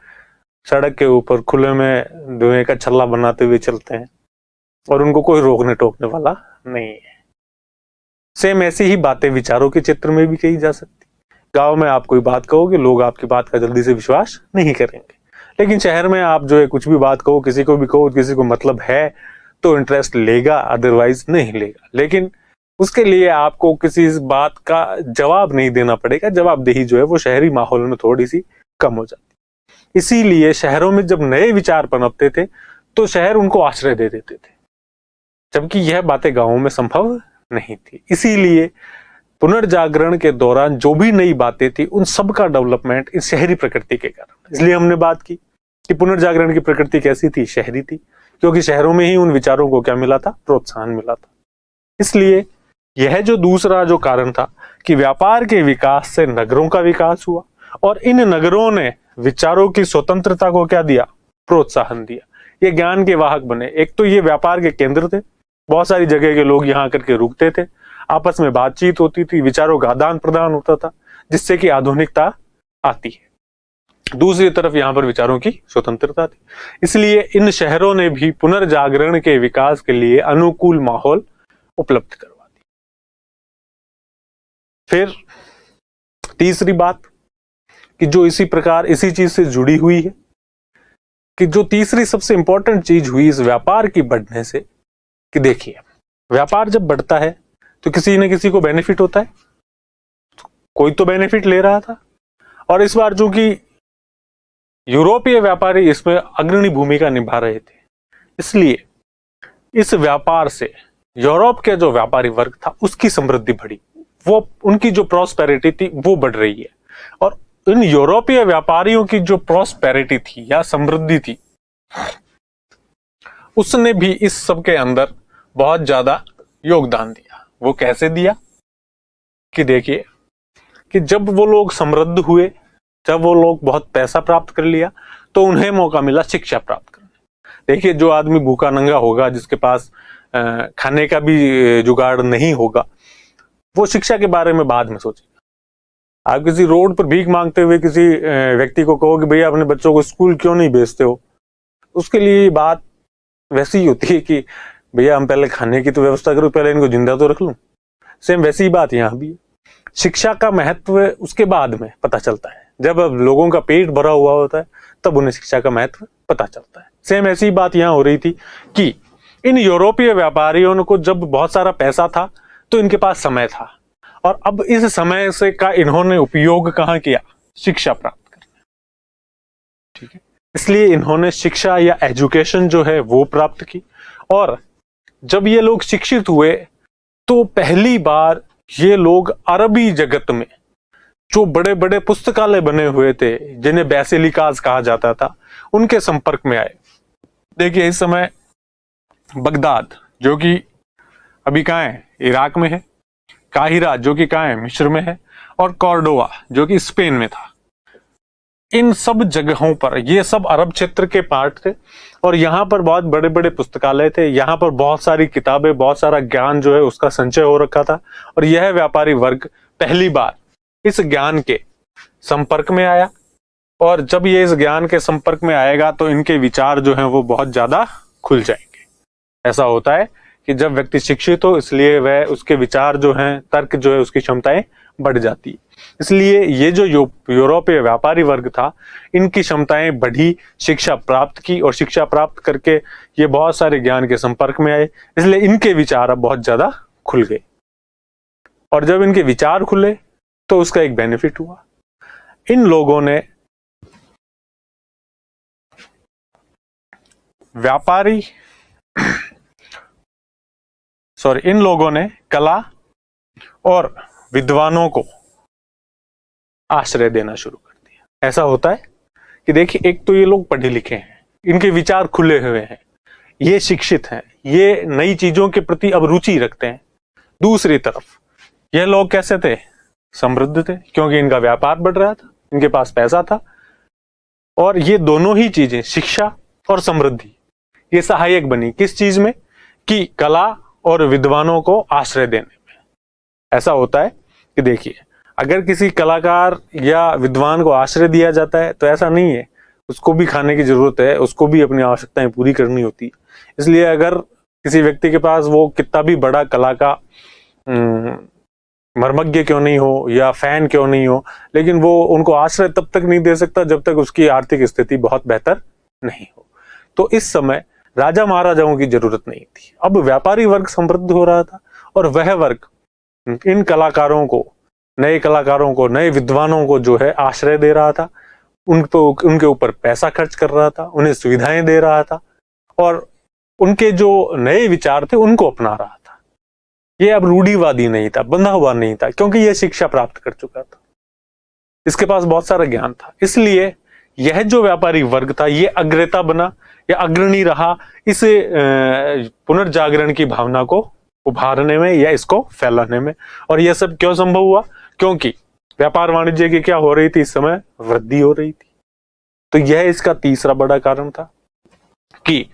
सड़क के ऊपर खुले में धुएं का छल्ला बनाते हुए चलते हैं, और उनको कोई रोकने टोकने वाला नहीं है। सेम ऐसी ही बातें विचारों के क्षेत्र में भी कही जा सकती। गांव में आप कोई बात कहोगे, लोग आपकी बात का जल्दी से विश्वास नहीं करेंगे, लेकिन शहर में आप जो है कुछ भी बात कहो, किसी को भी कहो, किसी को मतलब है तो इंटरेस्ट लेगा, अदरवाइज नहीं लेगा। लेकिन उसके लिए आपको किसी बात का जवाब नहीं देना पड़ेगा। जवाबदेही जो है वो शहरी माहौल में थोड़ी सी कम हो जाती। इसीलिए शहरों में जब नए विचार पनपते थे तो शहर उनको आश्रय दे देते थे, जबकि यह बातें गांवों में संभव नहीं थी। इसीलिए पुनर्जागरण के दौरान जो भी नई बातें थी उन सब का डेवलपमेंट इस शहरी प्रकृति के कारण। इसलिए हमने बात की कि पुनर्जागरण की प्रकृति कैसी थी, शहरी थी, क्योंकि शहरों में ही उन विचारों को क्या मिला था, प्रोत्साहन मिला था। इसलिए यह जो दूसरा जो कारण था कि व्यापार के विकास से नगरों का विकास हुआ, और इन नगरों ने विचारों की स्वतंत्रता को क्या दिया, प्रोत्साहन दिया। ये ज्ञान के वाहक बने। एक तो ये व्यापार के केंद्र थे, बहुत सारी जगह के लोग यहाँ आकर के रुकते थे, आपस में बातचीत होती थी, विचारों का आदान प्रदान होता था, जिससे कि आधुनिकता आती है। दूसरी तरफ यहाँ पर विचारों की स्वतंत्रता थी। इसलिए इन शहरों ने भी पुनर्जागरण के विकास के लिए अनुकूल माहौल उपलब्ध करवा दिया। फिर तीसरी बात कि जो इसी प्रकार इसी चीज से जुड़ी हुई है, कि जो तीसरी सबसे इंपॉर्टेंट चीज हुई इस व्यापार की बढ़ने से, कि देखिए व्यापार जब बढ़ता है तो किसी न किसी को बेनिफिट होता है, कोई तो बेनिफिट ले रहा था। और इस बार चूंकि यूरोपीय व्यापारी इसमें अग्रणी भूमिका निभा रहे थे, इसलिए इस व्यापार से यूरोप के जो व्यापारी वर्ग था उसकी समृद्धि बढ़ी, वो उनकी जो प्रॉस्पेरिटी थी वो बढ़ रही है। और इन यूरोपीय व्यापारियों की जो प्रॉस्पेरिटी थी या समृद्धि थी, उसने भी इस सब के अंदर बहुत ज्यादा योगदान दिया। वो कैसे दिया कि देखिए कि जब वो लोग समृद्ध हुए, जब वो लोग बहुत पैसा प्राप्त कर लिया, तो उन्हें मौका मिला शिक्षा प्राप्त करने। देखिए, जो आदमी भूखा नंगा होगा, जिसके पास खाने का भी जुगाड़ नहीं होगा, वो शिक्षा के बारे में बाद में सोचेगा। आप किसी रोड पर भीख मांगते हुए किसी व्यक्ति को कहो कि भैया अपने बच्चों को स्कूल क्यों नहीं भेजते हो, उसके लिए बात वैसी ही होती है कि भैया हम पहले खाने की तो व्यवस्था करो, पहले इनको जिंदा तो रख लूं। सेम वैसी ही बात यहाँ भी है। शिक्षा का महत्व उसके बाद में पता चलता है, जब अब लोगों का पेट भरा हुआ होता है तब उन्हें शिक्षा का महत्व पता चलता है। सेम ऐसी बात यहाँ हो रही थी कि इन यूरोपीय व्यापारियों को जब बहुत सारा पैसा था तो इनके पास समय था, और अब इस समय से का इन्होंने उपयोग कहाँ किया? शिक्षा प्राप्त करने। ठीक है, इसलिए इन्होंने शिक्षा या एजुकेशन जो है वो प्राप्त की। और जब ये लोग शिक्षित हुए तो पहली बार ये लोग अरबी जगत में जो बड़े बड़े पुस्तकालय बने हुए थे, जिन्हें बेसिलिकास कहा जाता था, उनके संपर्क में आए। देखिए, इस समय बगदाद, जो कि अभी कहाँ है? इराक में है। काहिरा, जो कि कहाँ है? मिस्र में है। और कॉर्डोवा, जो कि स्पेन में था। इन सब जगहों पर, ये सब अरब क्षेत्र के पार्ट थे, और यहाँ पर बहुत बड़े बड़े पुस्तकालय थे। यहाँ पर बहुत सारी किताबें, बहुत सारा ज्ञान जो है उसका संचय हो रखा था। और यह व्यापारी वर्ग पहली बार इस ज्ञान के संपर्क में आया। और जब ये इस ज्ञान के संपर्क में आएगा तो इनके विचार जो हैं वो बहुत ज्यादा खुल जाएंगे। ऐसा होता है कि जब व्यक्ति शिक्षित हो, इसलिए वह उसके विचार जो हैं, तर्क जो है, उसकी क्षमताएं बढ़ जाती है। इसलिए ये जो यूरोपीय व्यापारी वर्ग था, इनकी क्षमताएं बढ़ी, शिक्षा प्राप्त की, और शिक्षा प्राप्त करके ये बहुत सारे ज्ञान के संपर्क में आए, इसलिए इनके विचार अब बहुत ज्यादा खुल गए। और जब इनके विचार खुले तो उसका एक बेनिफिट हुआ। इन लोगों ने इन लोगों ने कला और विद्वानों को आश्रय देना शुरू कर दिया। ऐसा होता है कि देखिए, एक तो ये लोग पढ़े लिखे हैं, इनके विचार खुले हुए हैं, ये शिक्षित हैं, ये नई चीजों के प्रति अब रुचि रखते हैं। दूसरी तरफ ये लोग कैसे थे? समृद्ध थे, क्योंकि इनका व्यापार बढ़ रहा था, इनके पास पैसा था। और ये दोनों ही चीजें, शिक्षा और समृद्धि, ये सहायक बनी किस चीज में? कि कला और विद्वानों को आश्रय देने में। ऐसा होता है कि देखिए, अगर किसी कलाकार या विद्वान को आश्रय दिया जाता है तो ऐसा नहीं है, उसको भी खाने की जरूरत है, उसको भी अपनी आवश्यकताएं पूरी करनी होती है। इसलिए अगर किसी व्यक्ति के पास वो कितना भी बड़ा कला का मर्मज्ञ क्यों नहीं हो या फैन क्यों नहीं हो, लेकिन वो उनको आश्रय तब तक नहीं दे सकता जब तक उसकी आर्थिक स्थिति बहुत बेहतर नहीं हो। तो इस समय राजा महाराजाओं की जरूरत नहीं थी। अब व्यापारी वर्ग समृद्ध हो रहा था, और वह वर्ग इन कलाकारों को, नए कलाकारों को, नए विद्वानों को जो है आश्रय दे रहा था, उनके ऊपर पैसा खर्च कर रहा था, उन्हें सुविधाएं दे रहा था, और उनके जो नए विचार थे उनको अपना रहा था। ये अब रूढ़िवादी नहीं था, बंधा हुआ नहीं था, क्योंकि यह शिक्षा प्राप्त कर चुका था, इसके पास बहुत सारा ज्ञान था। इसलिए यह जो व्यापारी वर्ग था, ये अग्रता बना या अग्रणी रहा इस पुनर्जागरण की भावना को उभारने में या इसको फैलाने में। और यह सब क्यों संभव हुआ? क्योंकि व्यापार वाणिज्य की क्या हो रही थी? इस समय वृद्धि हो रही थी। तो यह इसका तीसरा बड़ा कारण था कि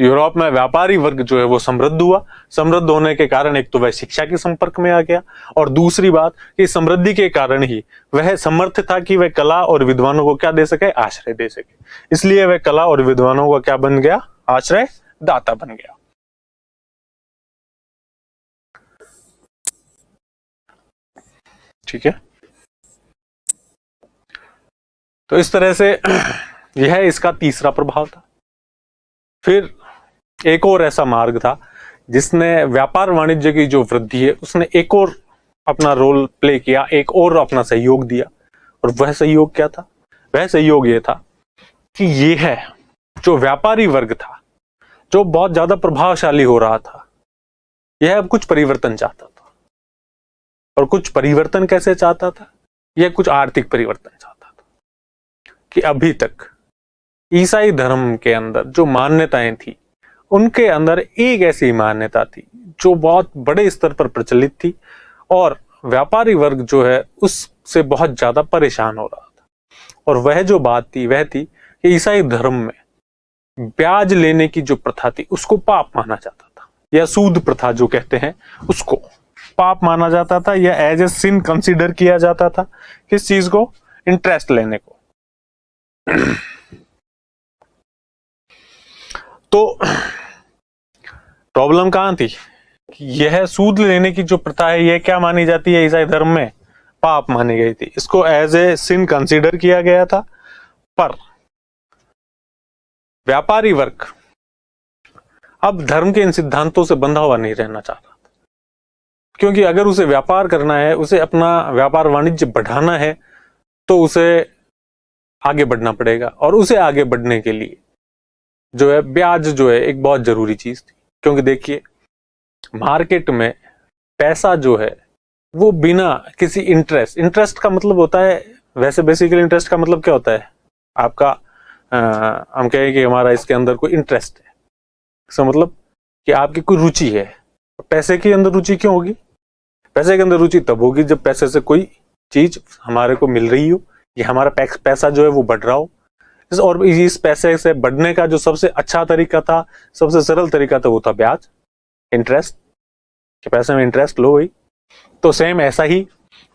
यूरोप में व्यापारी वर्ग जो है वो समृद्ध हुआ। समृद्ध होने के कारण एक तो वह शिक्षा के संपर्क में आ गया, और दूसरी बात कि समृद्धि के कारण ही वह समर्थ था कि वह कला और विद्वानों को क्या दे सके? आश्रय दे सके। इसलिए वह कला और विद्वानों का क्या बन गया? आश्रय दाता बन गया। ठीक है, तो इस तरह से यह इसका तीसरा प्रभाव था। फिर एक और ऐसा मार्ग था जिसने व्यापार वाणिज्य की जो वृद्धि है उसने एक और अपना रोल प्ले किया, एक और अपना सहयोग दिया। और वह सहयोग क्या था? वह सहयोग ये था कि ये है जो व्यापारी वर्ग था, जो बहुत ज्यादा प्रभावशाली हो रहा था, यह अब कुछ परिवर्तन चाहता था। और कुछ परिवर्तन कैसे चाहता था? यह कुछ आर्थिक परिवर्तन चाहता था कि अभी तक ईसाई धर्म के अंदर जो मान्यताएं थी, उनके अंदर एक ऐसी मान्यता थी जो बहुत बड़े स्तर पर प्रचलित थी और व्यापारी वर्ग जो है उससे बहुत ज्यादा परेशान हो रहा था। और वह जो बात थी वह थी कि ईसाई धर्म में ब्याज लेने की जो प्रथा थी उसको पाप माना जाता था, या सूद प्रथा जो कहते हैं उसको पाप माना जाता था, या एज ए सिन कंसीडर किया जाता था। किस चीज को? इंटरेस्ट लेने को। तो प्रॉब्लम कहां थी कि यह सूद लेने की जो प्रथा है यह क्या मानी जाती है ईसाई धर्म में? पाप मानी गई थी, इसको एज ए सिन कंसीडर किया गया था। पर व्यापारी वर्ग अब धर्म के इन सिद्धांतों से बंधा हुआ नहीं रहना चाह रहा था, क्योंकि अगर उसे व्यापार करना है, उसे अपना व्यापार वाणिज्य बढ़ाना है, तो उसे आगे बढ़ना पड़ेगा। और उसे आगे बढ़ने के लिए जो है ब्याज जो है एक बहुत जरूरी चीज थी। क्योंकि देखिए, मार्केट में पैसा जो है वो बिना किसी इंटरेस्ट का मतलब होता है, वैसे बेसिकली इंटरेस्ट का मतलब क्या होता है आपका, हम कहें कि हमारा इसके अंदर कोई इंटरेस्ट है, इसका मतलब कि आपकी कोई रुचि है। पैसे के अंदर रुचि क्यों होगी? पैसे के अंदर रुचि तब होगी जब पैसे से कोई चीज हमारे को मिल रही हो, या हमारा पैसा जो है वो बढ़ रहा हो। और इस पैसे से बढ़ने का जो सबसे अच्छा तरीका था, सबसे सरल तरीका था, वो था ब्याज, इंटरेस्ट, कि पैसे में इंटरेस्ट लो भाई। तो सेम ऐसा ही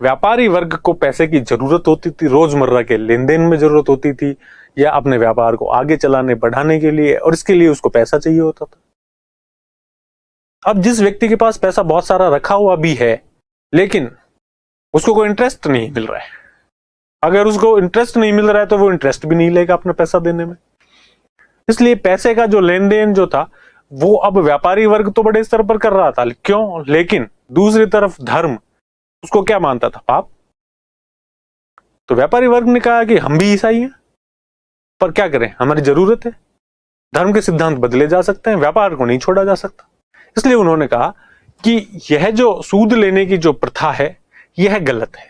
व्यापारी वर्ग को पैसे की जरूरत होती थी, रोजमर्रा के लेन देन में जरूरत होती थी, या अपने व्यापार को आगे चलाने बढ़ाने के लिए, और इसके लिए उसको पैसा चाहिए होता था। अब जिस व्यक्ति के पास पैसा बहुत सारा रखा हुआ भी है, लेकिन उसको कोई इंटरेस्ट नहीं मिल रहा है, अगर उसको इंटरेस्ट नहीं मिल रहा है तो वो इंटरेस्ट भी नहीं लेगा अपना पैसा देने में। इसलिए पैसे का जो लेन देन जो था वो अब व्यापारी वर्ग तो बड़े स्तर पर कर रहा था, क्यों? लेकिन दूसरी तरफ धर्म उसको क्या मानता था? पाप। तो व्यापारी वर्ग ने कहा कि हम भी ईसाई हैं, पर क्या करें, हमारी जरूरत है, धर्म के सिद्धांत बदले जा सकते हैं, व्यापार को नहीं छोड़ा जा सकता। इसलिए उन्होंने कहा कि यह जो सूद लेने की जो प्रथा है यह गलत है।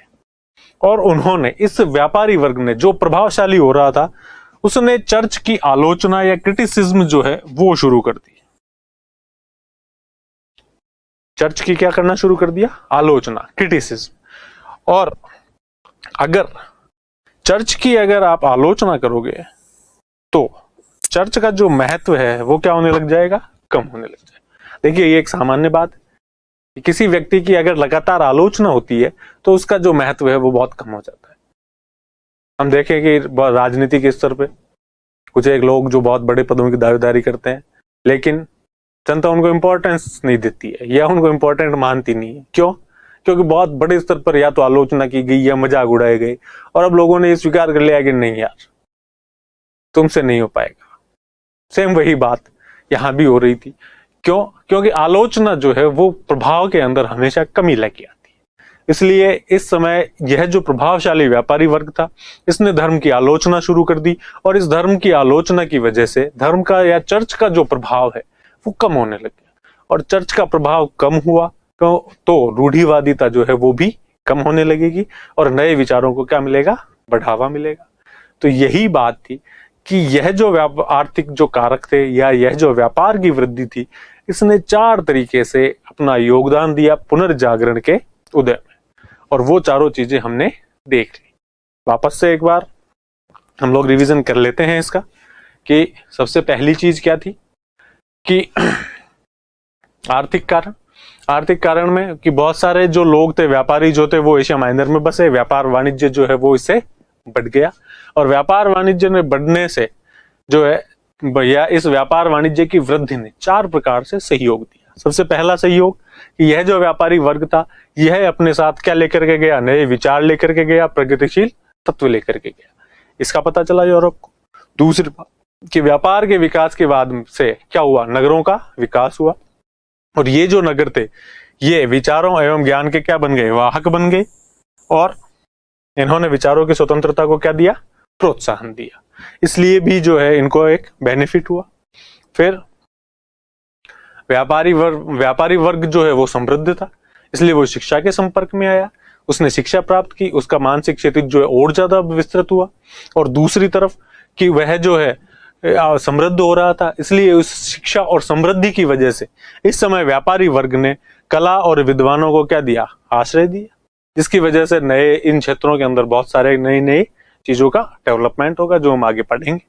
और उन्होंने इस व्यापारी वर्ग ने, जो प्रभावशाली हो रहा था, उसने चर्च की आलोचना या क्रिटिसिज्म जो है वो शुरू कर दी। चर्च की क्या करना शुरू कर दिया? आलोचना, क्रिटिसिज्म। और अगर चर्च की अगर आप आलोचना करोगे तो चर्च का जो महत्व है वो क्या होने लग जाएगा? कम होने लग जाएगा। देखिए, ये एक सामान्य बात है, किसी व्यक्ति की अगर लगातार आलोचना होती है तो उसका जो महत्व है वो बहुत कम हो जाता है। हम देखें कि राजनीति के स्तर पे कुछ एक लोग जो बहुत बड़े पदों की दावेदारी करते हैं, लेकिन जनता उनको इंपॉर्टेंस नहीं देती है, या उनको इंपॉर्टेंट मानती नहीं है। क्यों? क्योंकि बहुत बड़े स्तर पर या तो आलोचना की गई या मजाक उड़ाए गए, और अब लोगों ने ये स्वीकार कर लिया कि नहीं यार, तुमसे नहीं हो पाएगा। सेम वही बात यहां भी हो रही थी। क्यों? क्योंकि आलोचना जो है वो प्रभाव के अंदर हमेशा कमी लेके आती है। इसलिए इस समय यह जो प्रभावशाली व्यापारी वर्ग था, इसने धर्म की आलोचना शुरू कर दी, और इस धर्म की आलोचना की वजह से धर्म का या चर्च का जो प्रभाव है वो कम होने लग गया। और चर्च का प्रभाव कम हुआ तो रूढ़िवादिता जो है वो भी कम होने लगेगी, और नए विचारों को क्या मिलेगा? बढ़ावा मिलेगा। तो यही बात थी कि यह जो आर्थिक जो कारक थे, या यह जो व्यापार की वृद्धि थी, इसने 4 तरीके से अपना योगदान दिया पुनर्जागरण के उदय में, और वो चारों चीजें हमने देख ली। वापस से एक बार हम लोग रिवीजन कर लेते हैं इसका, कि सबसे पहली चीज क्या थी कि आर्थिक कारण में कि बहुत सारे जो लोग थे, व्यापारी जो थे, वो एशिया माइनर में बसे, व्यापार वाणिज्य जो है वो इससे बढ़ गया, और व्यापार वाणिज्य में बढ़ने से जो है या इस व्यापार वाणिज्य की वृद्धि ने 4 प्रकार से सहयोग दिया। सबसे पहला सहयोग कि यह जो व्यापारी वर्ग था यह अपने साथ क्या लेकर के गया? नए विचार लेकर के गया, प्रगतिशील तत्व लेकर के गया। इसका पता चला यूरोप को। दूसरी बात कि व्यापार के विकास के बाद से क्या हुआ? नगरों का विकास हुआ, और ये जो नगर थे ये विचारों एवं ज्ञान के क्या बन गए? वाहक बन गए, और इन्होंने विचारों की स्वतंत्रता को क्या दिया? प्रोत्साहन दिया। इसलिए भी जो है इनको एक बेनिफिट हुआ। फिर व्यापारी वर्ग जो है वो समृद्ध था, इसलिए वो शिक्षा के संपर्क में आया, उसने शिक्षा प्राप्त की, उसका मानसिक क्षितिज जो है और ज्यादा विस्तृत हुआ। और दूसरी तरफ कि वह जो है समृद्ध हो रहा था, इसलिए उस शिक्षा और समृद्धि की वजह से इस समय व्यापारी वर्ग ने कला और विद्वानों को क्या दिया, आश्रय दिया, जिसकी वजह से नए इन क्षेत्रों के अंदर बहुत सारे नई नई चीजों का डेवलपमेंट होगा जो हम आगे पढ़ेंगे।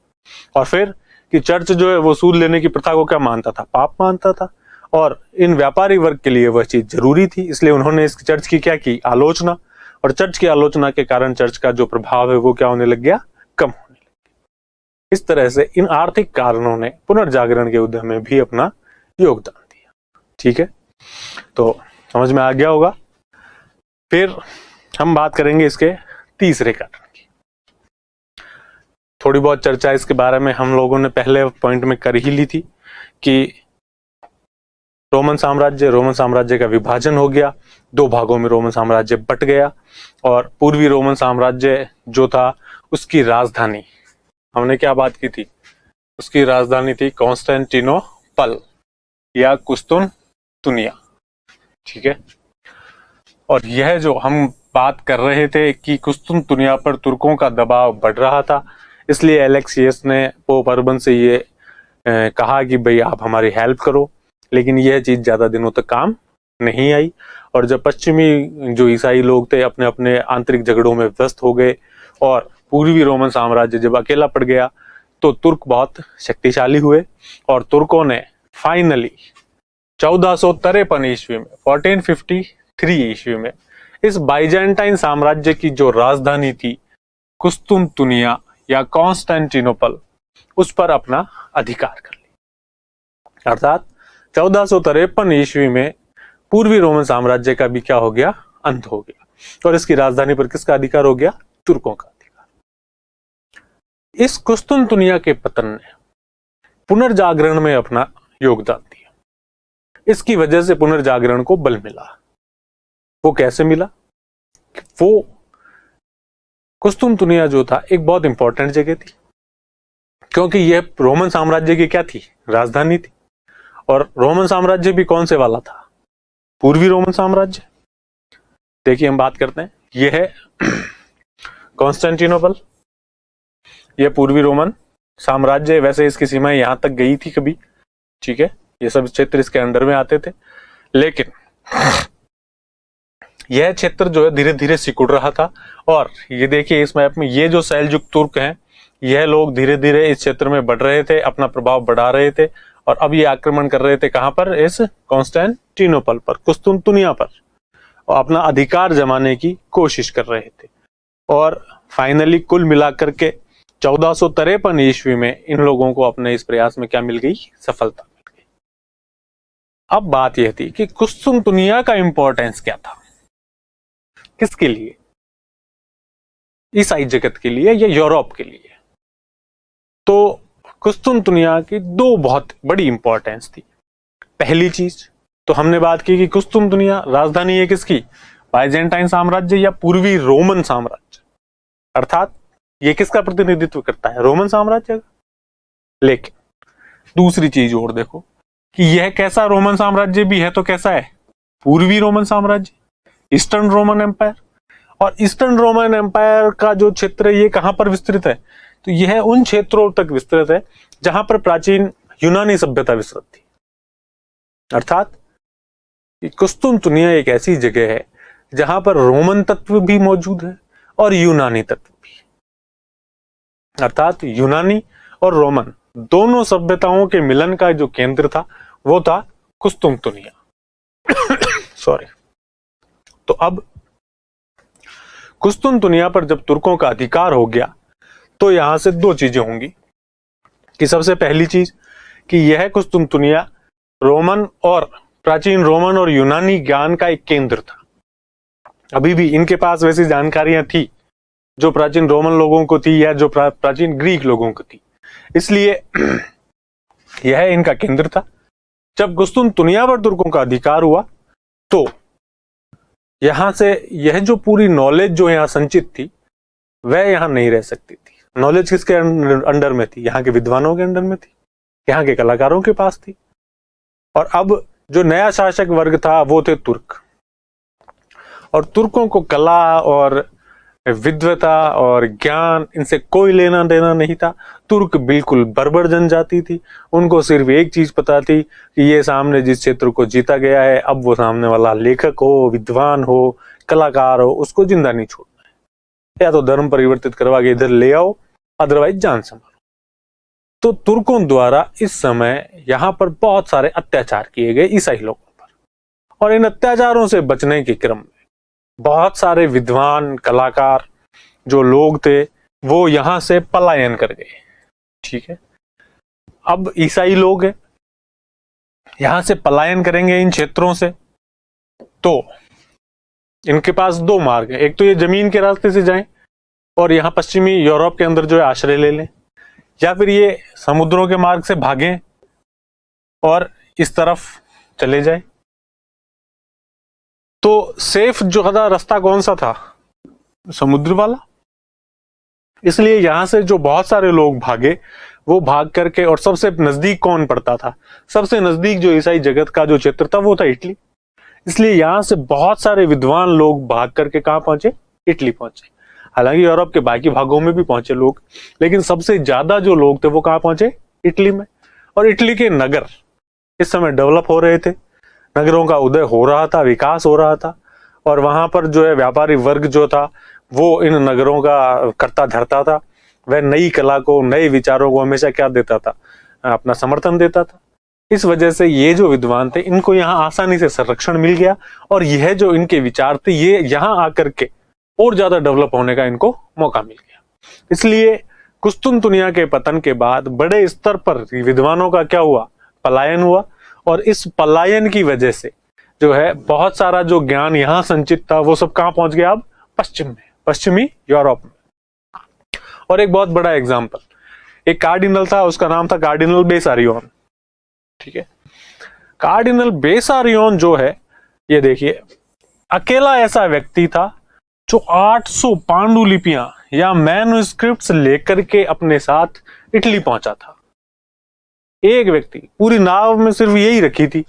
और फिर कि चर्च जो है वो सूद लेने की प्रथा को क्या मानता था, पाप मानता था, और इन व्यापारी वर्ग के लिए वह चीज जरूरी थी, इसलिए उन्होंने इस चर्च की क्या की, आलोचना। और चर्च की आलोचना के कारण चर्च का जो प्रभाव है वो क्या होने लग गया, कम होने लग गया। इस तरह से इन आर्थिक कारणों ने पुनर्जागरण के उद्यम में भी अपना योगदान दिया। ठीक है, तो समझ में आ गया होगा। फिर हम बात करेंगे इसके तीसरे कारण की। थोड़ी बहुत चर्चा इसके बारे में हम लोगों ने पहले पॉइंट में कर ही ली थी कि रोमन साम्राज्य का विभाजन हो गया, दो भागों में रोमन साम्राज्य बट गया, और पूर्वी रोमन साम्राज्य जो था उसकी राजधानी, हमने क्या बात की थी, उसकी राजधानी थी कॉन्स्टेंटिनोपल या कुस्तुनतुनिया। ठीक है, और यह जो हम बात कर रहे थे कि कुस्तुनतुनिया पर तुर्कों का दबाव बढ़ रहा था, इसलिए एलेक्सियस ने पोप अर्बन से ये कहा कि भाई आप हमारी हेल्प करो, लेकिन यह चीज ज्यादा दिनों तक काम नहीं आई। और जब पश्चिमी जो ईसाई लोग थे अपने अपने आंतरिक झगड़ों में व्यस्त हो गए और पूर्वी रोमन साम्राज्य जब अकेला पड़ गया, तो तुर्क बहुत शक्तिशाली हुए, और तुर्कों ने फाइनली 1453 ईस्वी में 1453 ईस्वी में इस बाइजेंटाइन साम्राज्य की जो राजधानी थी कुस्तुनतुनिया या कॉन्स्टेंटिनोपल, उस पर अपना अधिकार कर लिया। अर्थात 1453 ईस्वी में पूर्वी रोमन साम्राज्य का भी क्या हो गया, अंत हो गया, और इसकी राजधानी पर किसका अधिकार हो गया, तुर्कों का अधिकार। इस कुस्तुनतुनिया के पतन ने पुनर्जागरण में अपना योगदान दिया। इसकी वजह से पुनर्जागरण को बल मिला। वो कैसे मिला, वो कुस्तुनतुनिया जो था एक बहुत इंपॉर्टेंट जगह थी, क्योंकि यह रोमन साम्राज्य की क्या थी, राजधानी थी। और रोमन साम्राज्य भी कौन से वाला था, पूर्वी रोमन साम्राज्य। देखिए हम बात करते हैं, यह है कॉन्स्टेंटिनोपल, यह पूर्वी रोमन साम्राज्य। वैसे इसकी सीमाएं यहां तक गई थी कभी, ठीक है, ये सब क्षेत्र इसके अंडर में आते थे, लेकिन यह क्षेत्र जो है धीरे धीरे सिकुड़ रहा था। और ये देखिए इस मैप में, ये जो सेल्जुक तुर्क हैं, यह लोग धीरे धीरे इस क्षेत्र में बढ़ रहे थे, अपना प्रभाव बढ़ा रहे थे, और अब ये आक्रमण कर रहे थे कहां पर, इस कॉन्स्टेंटिनोपल पर, कुस्तुनतुनिया पर, और अपना अधिकार जमाने की कोशिश कर रहे थे। और फाइनली कुल मिलाकर के 1453 ईस्वी में इन लोगों को अपने इस प्रयास में क्या मिल गई, सफलता मिल गई। अब बात यह थी कि कुस्तुनतुनिया का इंपॉर्टेंस क्या था, किसके लिए, ईसाई जगत के लिए या यूरोप के लिए। तो कुस्तुनतुनिया की दो बहुत बड़ी इंपॉर्टेंस थी। पहली चीज तो हमने बात की कि कुस्तुनतुनिया राजधानी है किसकी, बाइजेंटाइन साम्राज्य या पूर्वी रोमन साम्राज्य, अर्थात ये किसका प्रतिनिधित्व करता है, रोमन साम्राज्य का। लेकिन दूसरी चीज और देखो कि यह कैसा रोमन साम्राज्य भी है, तो कैसा है, पूर्वी रोमन साम्राज्य, ईस्टर्न रोमन एम्पायर। और ईस्टर्न रोमन एम्पायर का जो क्षेत्र है ये कहां पर विस्तृत है, तो यह उन क्षेत्रों तक विस्तृत है जहां पर प्राचीन यूनानी सभ्यता विस्तृत थी। अर्थात कुस्तुनतुनिया एक ऐसी जगह है जहां पर रोमन तत्व भी मौजूद है और यूनानी तत्व भी, अर्थात यूनानी और रोमन दोनों सभ्यताओं के मिलन का जो केंद्र था वो था कुस्तुनतुनिया। सॉरी। तो अब कुस्तुनतुनिया पर जब तुर्कों का अधिकार हो गया, तो यहां से दो चीजें होंगी कि सबसे पहली चीज कि यह कुस्तुनतुनिया रोमन और प्राचीन रोमन और यूनानी ज्ञान का एक केंद्र था। अभी भी इनके पास वैसी जानकारियां थी जो प्राचीन रोमन लोगों को थी या जो प्राचीन ग्रीक लोगों को थी, इसलिए यह इनका केंद्र था। जब कुस्तुनतुनिया पर तुर्कों का अधिकार हुआ तो यहां से यह जो पूरी नॉलेज जो यहां संचित थी वह यहां नहीं रह सकती थी। नॉलेज किसके अंडर में थी, यहाँ के विद्वानों के अंडर में थी, यहाँ के कलाकारों के पास थी। और अब जो नया शासक वर्ग था वो थे तुर्क, और तुर्कों को कला और विद्वता और ज्ञान इनसे कोई लेना देना नहीं था। तुर्क बिल्कुल बर्बर जनजाति थी। उनको सिर्फ एक चीज पता थी कि ये सामने जिस क्षेत्र को जीता गया है, अब वो सामने वाला लेखक हो, विद्वान हो, कलाकार हो, उसको जिंदा नहीं छोड़ना है। या तो धर्म परिवर्तित करवा के इधर ले आओ, अदरवाइज जान संभालो। तो तुर्कों द्वारा इस समय यहाँ पर बहुत सारे अत्याचार किए गए ईसाई लोगों पर, और इन अत्याचारों से बचने के क्रम में बहुत सारे विद्वान कलाकार जो लोग थे वो यहां से पलायन कर गए। ठीक है, अब ईसाई लोग हैं, यहां से पलायन करेंगे इन क्षेत्रों से, तो इनके पास दो मार्ग है। एक तो ये जमीन के रास्ते से जाएं और यहां पश्चिमी यूरोप के अंदर जो है आश्रय ले लें, या फिर ये समुद्रों के मार्ग से भागें और इस तरफ चले जाएं। तो सेफ जो रास्ता कौन सा था? समुद्र वाला। इसलिए यहां से जो बहुत सारे लोग भागे, वो भाग करके, और सबसे नजदीक कौन पड़ता था? सबसे नजदीक जो ईसाई जगत का जो क्षेत्र था वो था इटली। इसलिए यहां से बहुत सारे विद्वान लोग भाग करके कहां पहुंचे? इटली पहुंचे। हालांकि यूरोप के बाकी भागों में भी पहुंचे लोग, लेकिन सबसे ज्यादा जो लोग थे वो कहां पहुंचे? इटली में। और इटली के नगर इस समय डेवलप हो रहे थे, नगरों का उदय हो रहा था, विकास हो रहा था, और वहां पर जो है व्यापारी वर्ग जो था वो इन नगरों का करता धरता था। वह नई कला को, नए विचारों को हमेशा क्या देता था? अपना समर्थन देता था। इस वजह से ये जो विद्वान थे इनको यहाँ आसानी से संरक्षण मिल गया, और यह जो इनके विचार थे ये यहाँ आकर के और ज्यादा डेवलप होने का इनको मौका मिल गया। इसलिए कुस्तुनतुनिया के पतन के बाद बड़े स्तर पर विद्वानों का क्या हुआ? पलायन हुआ। और इस पलायन की वजह से जो है बहुत सारा जो ज्ञान यहाँ संचित था वो सब कहाँ पहुंच गया? अब पश्चिम में, पश्चिमी यूरोप में। और एक बहुत बड़ा एग्जाम्पल, एक कार्डिनल था, उसका नाम था कार्डिनल बेसारियोन। ठीक है, कार्डिनल बेसारियोन जो है, ये देखिए, अकेला ऐसा व्यक्ति था जो 800 पांडुलिपियां या मैन्युस्क्रिप्ट्स लेकर के अपने साथ इटली पहुंचा था। एक व्यक्ति, पूरी नाव में सिर्फ यही रखी थी।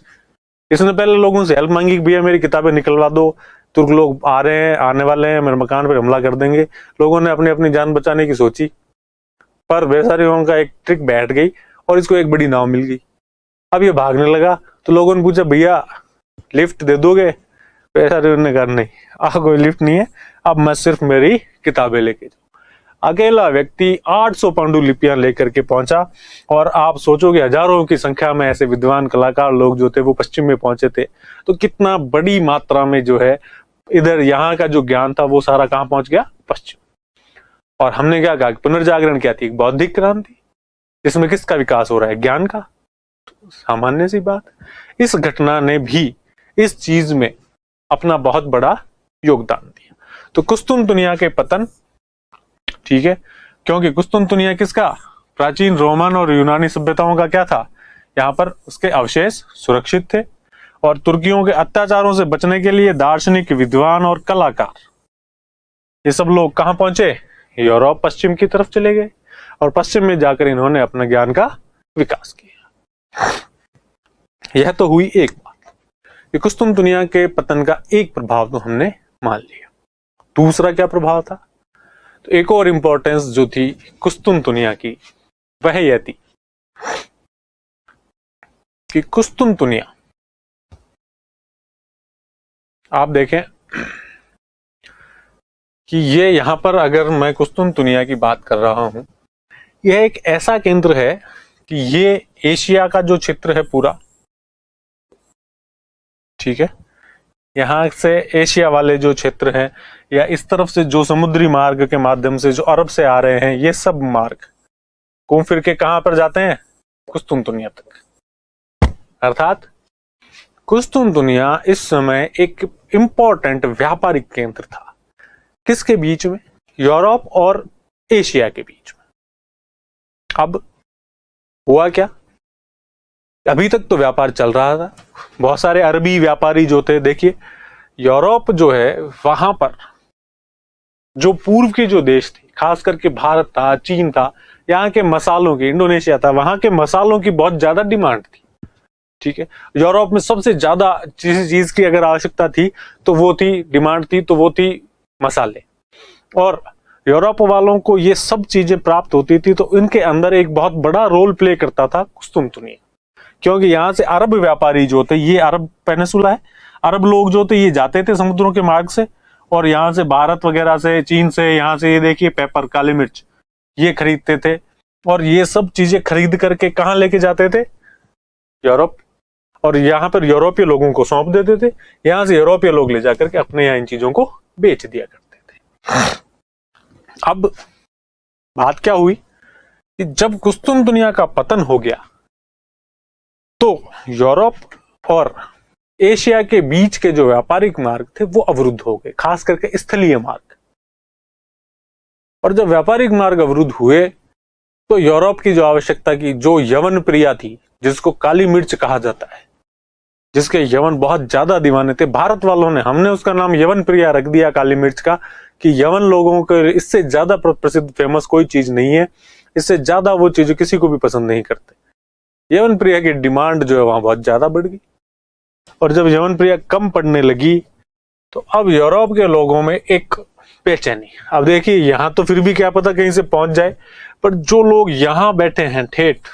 इसने पहले लोगों से हेल्प मांगी कि भैया मेरी किताबें निकलवा दो, तुर्क लोग आ रहे हैं, आने वाले हैं, मेरे मकान पर हमला कर देंगे। लोगों ने अपनी अपनी जान बचाने की सोची, पर बेसारियोन का एक ट्रिक बैठ गई और इसको एक बड़ी नाव मिल गई। अब ये भागने लगा तो लोगों ने पूछा भैया लिफ्ट दे दोगे? बेसारियोन ने कहा नहीं, कोई लिफ्ट नहीं है, अब मैं सिर्फ मेरी किताबें लेके जाऊं। अकेला व्यक्ति 800 पांडुलिपियां लेकर के पहुंचा, और आप सोचोगे हजारों की संख्या में ऐसे विद्वान कलाकार लोग जो थे वो पश्चिम में पहुंचे थे, तो कितना बड़ी मात्रा में जो है इधर यहाँ का जो ज्ञान था वो सारा कहां पहुंच गया? पश्चिम। और हमने क्या कहा? पुनर्जागरण क्या थी? एक बौद्धिक क्रांति। इसमें किसका विकास हो रहा है? ज्ञान का। तो सामान्य सी बात, इस घटना ने भी इस चीज में अपना बहुत बड़ा योगदान दिया। तो कुस्तुनतुनिया के पतन, ठीक है, क्योंकि कुस्तुनतुनिया किसका? प्राचीन रोमन और यूनानी सभ्यताओं का क्या था? यहाँ पर उसके अवशेष सुरक्षित थे, और तुर्कियों के अत्याचारों से बचने के लिए दार्शनिक, विद्वान और कलाकार, ये सब लोग कहां पहुंचे? यूरोप, पश्चिम की तरफ चले गए, और पश्चिम में जाकर इन्होंने अपने ज्ञान का विकास किया। यह तो हुई एक बात, ये कुस्तुनतुनिया के पतन का एक प्रभाव तो हमने मान लिया। दूसरा क्या प्रभाव था? तो एक और इंपॉर्टेंस जो थी कुस्तुनतुनिया की, वह यह थी कि कुस्तुनतुनिया, आप देखें कि ये यहां पर, अगर मैं कुस्तुनतुनिया की बात कर रहा हूं, यह एक ऐसा केंद्र है कि ये एशिया का जो क्षेत्र है पूरा, ठीक है, यहां से एशिया वाले जो क्षेत्र हैं, या इस तरफ से जो समुद्री मार्ग के माध्यम से जो अरब से आ रहे हैं, ये सब मार्ग घूम फिर के कहां पर जाते हैं? कुस्तुनतुनिया तक। अर्थात कुस्तुनतुनिया इस समय एक इंपॉर्टेंट व्यापारिक केंद्र था। किसके बीच में? यूरोप और एशिया के बीच में। अब हुआ क्या? अभी तक तो व्यापार चल रहा था, बहुत सारे अरबी व्यापारी जो थे, देखिए यूरोप जो है वहां पर जो पूर्व के जो देश थे, खास करके भारत था, चीन था, यहाँ के मसालों की, इंडोनेशिया था, वहां के मसालों की बहुत ज्यादा डिमांड थी। ठीक है। यूरोप में सबसे ज्यादा जिस चीज की अगर आवश्यकता थी तो वो थी, डिमांड थी, तो वो थी मसाले। और यूरोप वालों को ये सब चीजें प्राप्त होती थी, तो इनके अंदर एक बहुत बड़ा रोल प्ले करता था कुस्तुनतुनिया, क्योंकि यहाँ से अरब व्यापारी जो थे, ये अरब पेनिसुला है, अरब लोग जो थे ये जाते थे समुद्रों के मार्ग से, और यहाँ से भारत वगैरह से, चीन से, यहाँ से ये देखिए पेपर, काली मिर्च, ये खरीदते थे। और ये सब चीजें खरीद करके कहाँ लेके जाते थे? यूरोप। और यहाँ पर यूरोपीय लोगों को सौंप देते थे, यहाँ से यूरोपीय लोग ले जाकर के अपने यहाँ इन चीजों को बेच दिया करते थे। अब बात क्या हुई कि जब कुस्तुनतुनिया का पतन हो गया तो यूरोप और एशिया के बीच के जो व्यापारिक मार्ग थे वो अवरुद्ध हो गए, खास करके स्थलीय मार्ग। और जब व्यापारिक मार्ग अवरुद्ध हुए तो यूरोप की जो आवश्यकता की, जो यवन प्रिया थी, जिसको काली मिर्च कहा जाता है, जिसके यवन बहुत ज्यादा दीवाने थे, भारत वालों ने, हमने उसका नाम यवन प्रिया रख दिया काली मिर्च का, कि यवन लोगों को इससे ज्यादा प्रसिद्ध फेमस कोई चीज नहीं है, इससे ज्यादा वो चीज किसी को भी पसंद नहीं करते। यवन प्रिया की डिमांड जो है वहां बहुत ज्यादा बढ़ गई, और जब यवन प्रिया कम पड़ने लगी तो अब यूरोप के लोगों में एक बेचैनी। अब देखिए, यहां तो फिर भी क्या पता कहीं से पहुंच जाए, पर जो लोग यहां बैठे हैं ठेठ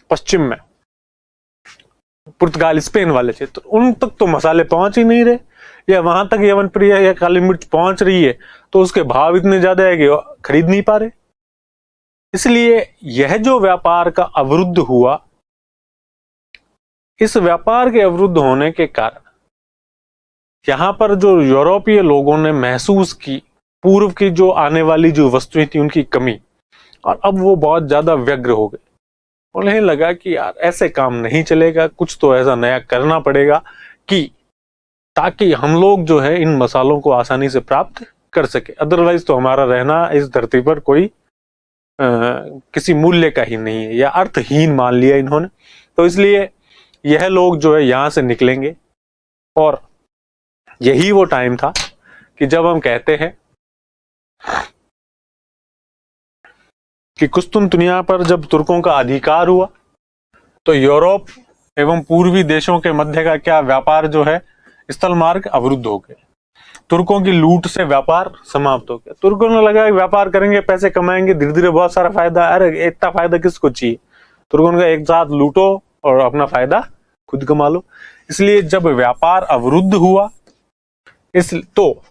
पश्चिम में, पुर्तगाल, स्पेन वाले क्षेत्र, उन तक तो मसाले पहुंच ही नहीं रहे, या वहां तक यवन प्रिया या काली मिर्च पहुंच रही है तो उसके भाव इतने ज्यादा है कि खरीद नहीं पा रहे। इसलिए यह जो व्यापार का अवरुद्ध हुआ, इस व्यापार के अवरुद्ध होने के कारण यहां पर जो यूरोपीय लोगों ने महसूस की पूर्व की जो आने वाली जो वस्तुएं थी उनकी कमी, और अब वो बहुत ज्यादा व्यग्र हो गए। उन्हें लगा कि यार ऐसे काम नहीं चलेगा, कुछ तो ऐसा नया करना पड़ेगा कि ताकि हम लोग जो है इन मसालों को आसानी से प्राप्त कर सके, अदरवाइज तो हमारा रहना इस धरती पर कोई किसी मूल्य का ही नहीं है, या अर्थहीन मान लिया इन्होंने। तो इसलिए यह लोग जो है यहां से निकलेंगे, और यही वो टाइम था कि जब हम कहते हैं कि कुस्तुनतुनिया पर जब तुर्कों का अधिकार हुआ तो यूरोप एवं पूर्वी देशों के मध्य का क्या व्यापार जो है, स्थल मार्ग अवरुद्ध हो गए। तुर्कों की लूट से व्यापार समाप्त हो गया। तुर्कों ने लगा व्यापार करेंगे, पैसे कमाएंगे, धीरे धीरे बहुत सारा फायदा, अरे इतना फायदा किसको चाहिए, तुर्कों ने एक साथ लूटो और अपना फायदा खुद कमा लो। इसलिए जब व्यापार अवरुद्ध हुआ, तो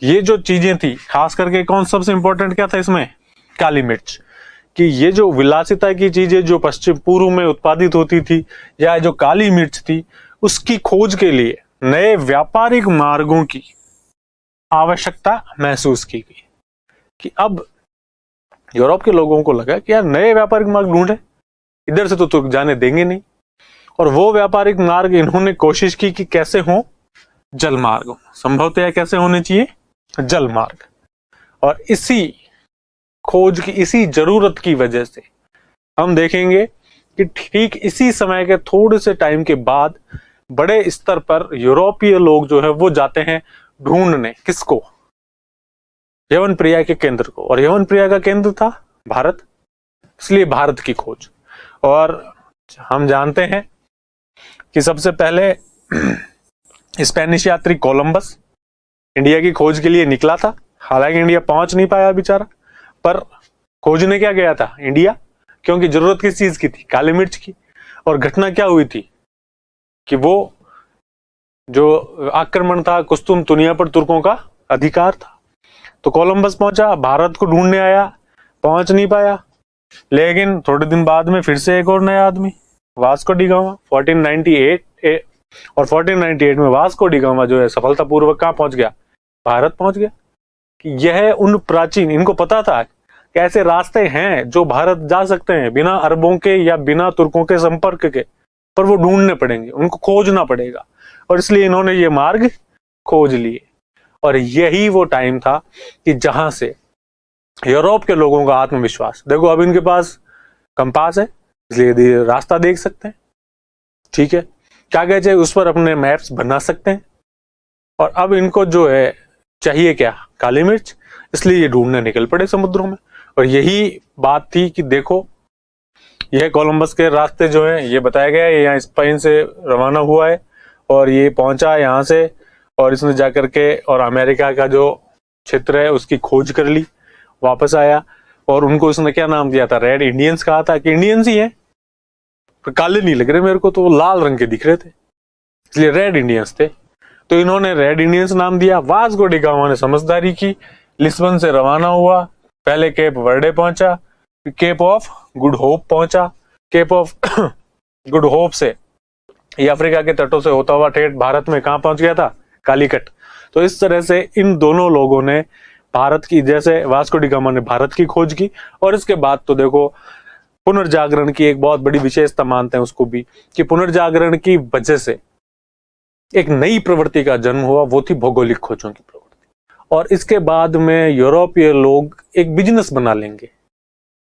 ये जो चीजें थी, खास करके कौन सबसे इंपॉर्टेंट क्या था इसमें, काली मिर्च, कि ये जो विलासिता की चीजें जो पश्चिम पूर्व में उत्पादित होती थी, या जो काली मिर्च थी, उसकी खोज के लिए नए व्यापारिक मार्गों की आवश्यकता महसूस की गई। कि अब यूरोप के लोगों को लगा कि यार नए व्यापारिक मार्ग ढूंढे, इधर से तो तुर्क जाने देंगे नहीं, और वो व्यापारिक मार्ग इन्होंने कोशिश की कि कैसे हो, जल मार्ग, संभवतः कैसे होने चाहिए, जल मार्ग। और इसी खोज की, इसी जरूरत की वजह से हम देखेंगे कि ठीक इसी समय के थोड़े से टाइम के बाद बड़े स्तर पर यूरोपीय लोग जो है वो जाते हैं ढूंढने, किसको, यवन प्रिया के केंद्र को, और यवन प्रिया का केंद्र था भारत, इसलिए भारत की खोज। और हम जानते हैं कि सबसे पहले स्पेनिश यात्री कोलंबस इंडिया की खोज के लिए निकला था, हालांकि इंडिया पहुंच नहीं पाया बेचारा, पर खोजने क्या गया था, इंडिया, क्योंकि जरूरत किस चीज की थी, काली मिर्च की। और घटना क्या हुई थी कि वो जो आक्रमण था कुस्तुनतुनिया पर, तुर्कों का अधिकार था, तो कोलंबस पहुंचा, भारत को ढूंढने आया, पहुंच नहीं पाया। लेकिन थोड़े दिन बाद में फिर से एक और नया आदमी, वास्को डी गामा, 1498 और 1498 में वास्को डी गामा जो है सफलतापूर्वक कहां पहुंच गया, भारत पहुंच गया। कि यह उन प्राचीन, इनको पता था कि ऐसे रास्ते हैं जो भारत जा सकते हैं बिना अरबों के या बिना तुर्कों के संपर्क के, पर वो ढूंढने पड़ेंगे, उनको खोजना पड़ेगा, और इसलिए इन्होंने ये मार्ग खोज लिए। और यही वो टाइम था कि जहां से यूरोप के लोगों का आत्मविश्वास, देखो अब इनके पास कंपास है, इसलिए रास्ता देख सकते हैं, ठीक है, क्या कहते हैं, उस पर अपने मैप्स बना सकते हैं। और अब इनको जो है चाहिए क्या, काली मिर्च, इसलिए ये ढूंढने निकल पड़े समुद्रों में। और यही बात थी कि देखो यह कोलंबस के रास्ते जो है ये बताया गया है, यहाँ स्पेन से रवाना हुआ है और ये पहुंचा यहाँ से, और इसने जाकर के और अमेरिका का जो क्षेत्र है उसकी खोज कर ली, वापस आया और उनको इसने क्या नाम दिया था, रेड इंडियंस कहा था कि इंडियंस ही है, काले नहीं लग रहे मेरे को तो, वो लाल रंग के दिख रहे थे, इसलिए रेड इंडियंस थे, तो इन्होंने रेड इंडियंस नाम दिया। वास्को डी गामा ने समझदारी की, लिस्बन से रवाना हुआ, पहले केप वर्डे पहुंचा, केप ऑफ गुड होप पहुंचा, केप ऑफ गुड होप से ये अफ्रीका के तटों से होता हुआ ठेठ भारत में कहां पहुंच गया था, कालीकट। तो इस तरह से इन दोनों लोगों ने भारत की, जैसे वास्को डी गामा ने भारत की खोज की, और इसके बाद तो देखो पुनर्जागरण की एक बहुत बड़ी विशेषता मानते हैं उसको भी, कि पुनर्जागरण की वजह से एक नई प्रवृत्ति का जन्म हुआ, वो थी भौगोलिक खोजों की प्रवृत्ति। और इसके बाद में यूरोपीय लोग एक बिजनेस बना लेंगे,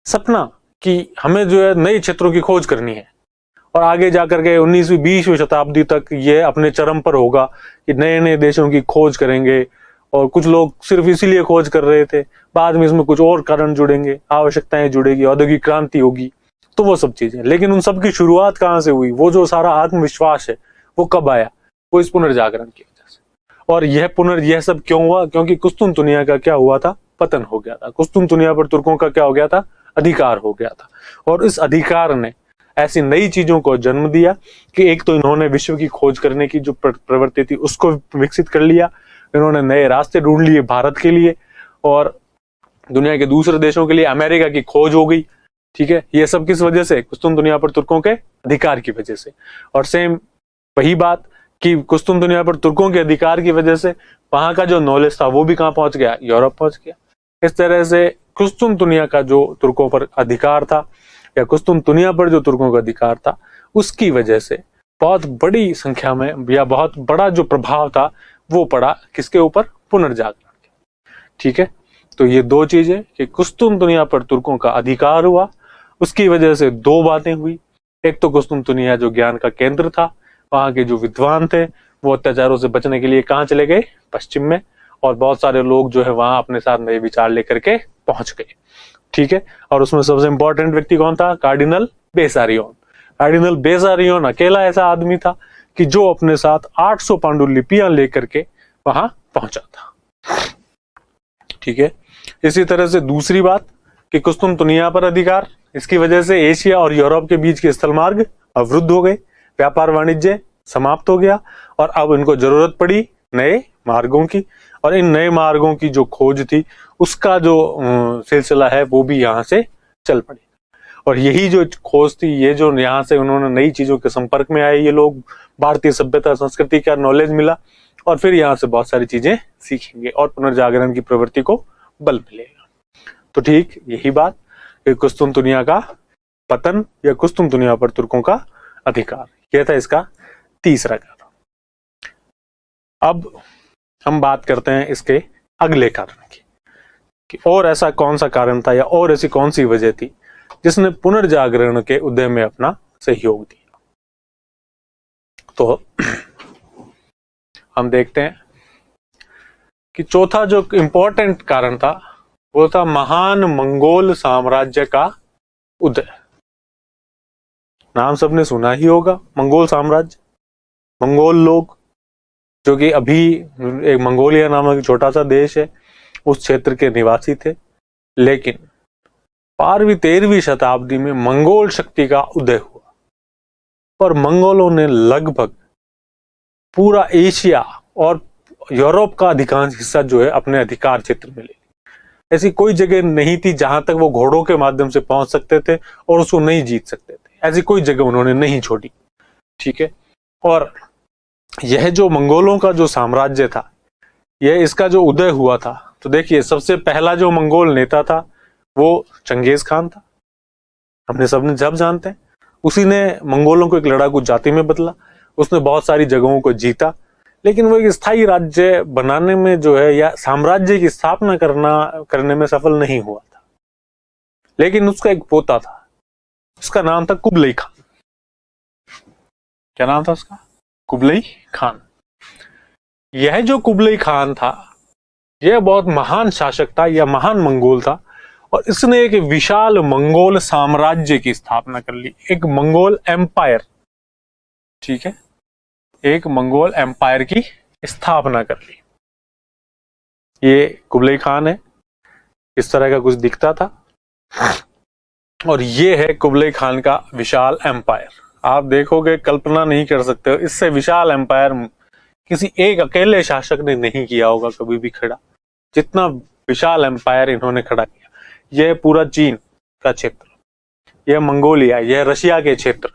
सपना कि हमें जो है नए क्षेत्रों की खोज करनी है, और आगे जाकर के 19वीं 20वीं शताब्दी तक ये अपने चरम पर होगा कि नए नए देशों की खोज करेंगे। और कुछ लोग सिर्फ इसीलिए खोज कर रहे थे, बाद में इसमें कुछ और कारण जुड़ेंगे, आवश्यकताएं जुड़ेगी, औद्योगिक क्रांति होगी, तो वो सब चीजें। लेकिन उन सब की शुरुआत कहां से हुई, वो जो सारा आत्मविश्वास है वो कब आया, वो इस पुनर्जागरण की वजह से। और यह सब क्यों हुआ, क्योंकि कुस्तुनतुनिया का क्या हुआ था, पतन हो गया था। कुस्तुनतुनिया पर तुर्कों का क्या हो गया था, अधिकार हो गया था। और इस अधिकार ने ऐसी नई चीजों को जन्म दिया कि एक तो इन्होंने विश्व की खोज करने की जो प्रवृत्ति थी उसको विकसित कर लिया, इन्होंने नए रास्ते ढूंढ लिए भारत के लिए और दुनिया के दूसरे देशों के लिए, अमेरिका की खोज हो गई। ठीक है, ये सब किस वजह से, कुस्तुनतुनिया पर तुर्कों के अधिकार की वजह से। और सेम वही बात कि कुस्तुनतुनिया पर तुर्कों के अधिकार की वजह से वहां का जो नॉलेज था वो भी कहां पहुंच गया, यूरोप पहुंच गया। इस तरह से कुस्तुनतुनिया का जो तुर्कों पर अधिकार था, या कुस्तुनतुनिया पर जो तुर्कों का अधिकार था, उसकी वजह से बहुत बड़ी संख्या में या बहुत बड़ा जो प्रभाव था वो पड़ा किसके ऊपर, पुनर्जागरण के। ठीक है, तो ये दो चीजें कि कुस्तुनतुनिया पर तुर्कों का अधिकार हुआ, उसकी वजह से दो बातें हुई। एक तो कुस्तुनतुनिया जो ज्ञान का केंद्र था, वहां के जो विद्वान थे वो अत्याचारों से बचने के लिए कहां चले गए, पश्चिम में, और बहुत सारे लोग जो है वहां अपने साथ नए विचार लेकर के पहुंच गए। ठीक है, और उसमें सबसे इंपॉर्टेंट व्यक्ति कौन था, कार्डिनल बेसारियोन। कार्डिनल बेसारियोन अकेला ऐसा आदमी था कि जो अपने साथ 800 पांडुलिपियां लेकर के वहां पहुंचा था। ठीक है, इसी तरह से दूसरी बात कि कुस्तुनतुनिया पर अधिकार, इसकी वजह से एशिया और यूरोप के बीच के स्थल मार्ग अवरुद्ध हो गए, व्यापार वाणिज्य समाप्त हो गया, और अब इनको जरूरत पड़ी नए मार्गों की, और इन नए मार्गों की जो खोज थी उसका जो सिलसिला है वो भी यहाँ से चल पड़ी। और यही जो खोज थी, ये जो यहाँ से उन्होंने नई चीजों के संपर्क में आए ये लोग, भारतीय सभ्यता संस्कृति का नॉलेज मिला, और फिर यहाँ से बहुत सारी चीजें सीखेंगे और पुनर्जागरण की प्रवृत्ति को बल मिलेगा। तो ठीक यही बात, कुस्तुनतुनिया का पतन या कुस्तुनतुनिया पर तुर्कों का अधिकार, यह था इसका तीसरा कारण। अब हम बात करते हैं इसके अगले कारण की, कि और ऐसा कौन सा कारण था या और ऐसी कौन सी वजह थी जिसने पुनर्जागरण के उदय में अपना सहयोग दिया। तो हम देखते हैं कि चौथा जो इंपॉर्टेंट कारण था वो था महान मंगोल साम्राज्य का उदय। नाम सबने सुना ही होगा, मंगोल साम्राज्य, मंगोल लोग जो कि अभी एक मंगोलिया नामक एक छोटा सा देश है, उस क्षेत्र के निवासी थे। लेकिन 12वीं 13वीं शताब्दी में मंगोल शक्ति का उदय हुआ और मंगोलों ने लगभग पूरा एशिया और यूरोप का अधिकांश हिस्सा जो है अपने अधिकार क्षेत्र में ले लिया। ऐसी कोई जगह नहीं थी जहां तक वो घोड़ों के माध्यम से पहुंच सकते थे और उसको नहीं जीत सकते थे, ऐसी कोई जगह उन्होंने नहीं छोड़ी। ठीक है, और यह जो मंगोलों का जो साम्राज्य था, यह इसका जो उदय हुआ था, तो देखिए सबसे पहला जो मंगोल नेता था वो चंगेज खान था, हमने सबने जब जानते हैं। उसी ने मंगोलों को एक लड़ाकू जाति में बदला, उसने बहुत सारी जगहों को जीता, लेकिन वो एक स्थायी राज्य बनाने में जो है या साम्राज्य की स्थापना करने में सफल नहीं हुआ था। लेकिन उसका एक पोता था, उसका नाम था कुबलई खान। क्या नाम था उसका, कुबलई खान। यह जो कुबलई खान था यह बहुत महान शासक था या महान मंगोल था, और इसने एक विशाल मंगोल साम्राज्य की स्थापना कर ली, एक मंगोल एम्पायर, ठीक है, एक मंगोल एम्पायर की स्थापना कर ली। ये कुबलाई खान है, इस तरह का कुछ दिखता था, और ये है कुबलाई खान का विशाल एम्पायर। आप देखोगे, कल्पना नहीं कर सकते हो, इससे विशाल एम्पायर किसी एक अकेले शासक ने नहीं किया होगा कभी भी खड़ा, जितना विशाल एम्पायर इन्होंने खड़ा किया। यह पूरा चीन का क्षेत्र, यह मंगोलिया, यह रशिया के क्षेत्र,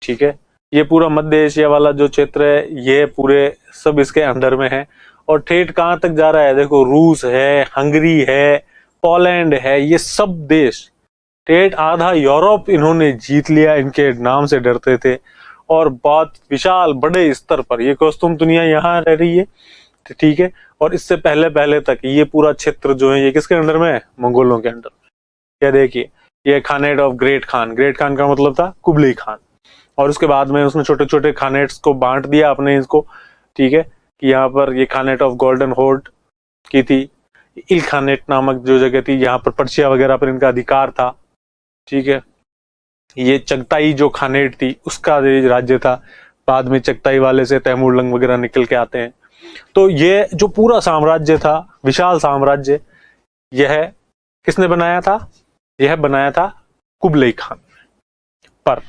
ठीक है, ये पूरा मध्य एशिया वाला जो क्षेत्र है, ये पूरे सब इसके अंदर में है। और ठेठ कहां तक जा रहा है, देखो, रूस है, हंगरी है, पोलैंड है, ये सब देश, ठेठ आधा यूरोप इन्होंने जीत लिया, इनके नाम से डरते थे। और बहुत विशाल बड़े स्तर पर ये कौस्तुम दुनिया यहाँ रह रही है, ठीक है। और इससे पहले पहले तक ये पूरा क्षेत्र जो है, ये किसके अंडर में है, मंगोलों के अंडर में। क्या देखिए, ये khanate of great Khan, great Khan का मतलब था कुबलाई खान, और उसके बाद में उसने छोटे छोटे खानेट्स को बांट दिया अपने इसको, ठीक है, कि यहाँ पर ये खानेट ऑफ गोल्डन होर्ड की थी, इल खानेट नामक जो जगह थी, यहाँ पर पर्शिया वगैरह पर इनका अधिकार था, ठीक है। ये चगताई जो खानेट थी उसका राज्य था, बाद में चगताई वाले से तैमूरलंग वगैरह निकल के आते हैं। तो ये जो पूरा साम्राज्य था, विशाल साम्राज्य, यह किसने बनाया था, यह बनाया था कुबलाई खान। पर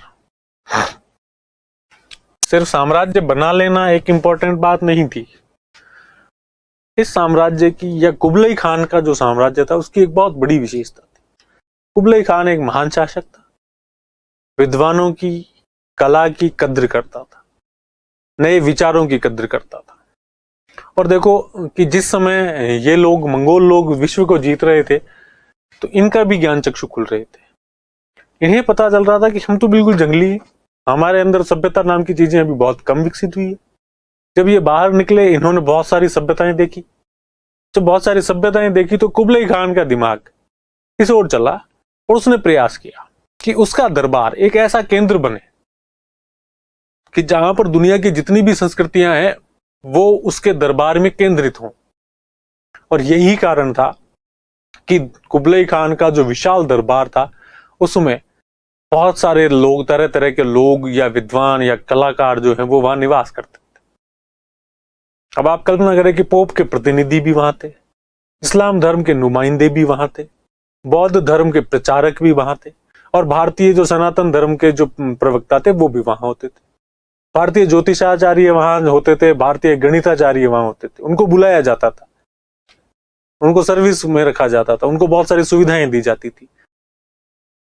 सिर्फ साम्राज्य बना लेना एक इंपॉर्टेंट बात नहीं थी। इस साम्राज्य की, या कुबलाई खान का जो साम्राज्य था, उसकी एक बहुत बड़ी विशेषता थी। कुबलाई खान एक महान शासक था, विद्वानों की, कला की कद्र करता था, नए विचारों की कद्र करता था। और देखो कि जिस समय ये लोग, मंगोल लोग, विश्व को जीत रहे थे, तो इनका भी ज्ञान चक्षु खुल रहे थे। इन्हें पता चल रहा था कि हम तो बिल्कुल जंगली हैं, हमारे अंदर सभ्यता नाम की चीजें अभी बहुत कम विकसित हुई है। जब ये बाहर निकले, इन्होंने बहुत सारी सभ्यताएं देखी। जब बहुत सारी सभ्यताएं देखी तो कुबलाई खान का दिमाग इस ओर चला, और उसने प्रयास किया कि उसका दरबार एक ऐसा केंद्र बने कि जहां पर दुनिया की जितनी भी संस्कृतियां हैं वो उसके दरबार में केंद्रित हों। और यही कारण था कि कुबलाई खान का जो विशाल दरबार था, उसमें बहुत सारे लोग, तरह तरह के लोग या विद्वान या कलाकार जो हैं वो वहां निवास करते थे। अब आप कल्पना करें कि पोप के प्रतिनिधि भी वहां थे, इस्लाम धर्म के नुमाइंदे भी वहां थे, बौद्ध धर्म के प्रचारक भी वहां थे, और भारतीय जो सनातन धर्म के जो प्रवक्ता थे वो भी वहां होते थे। भारतीय ज्योतिषाचार्य वहां होते थे, भारतीय गणिताचार्य वहां होते थे। उनको बुलाया जाता था, उनको सर्विस में रखा जाता था, उनको बहुत सारी सुविधाएं दी जाती थी।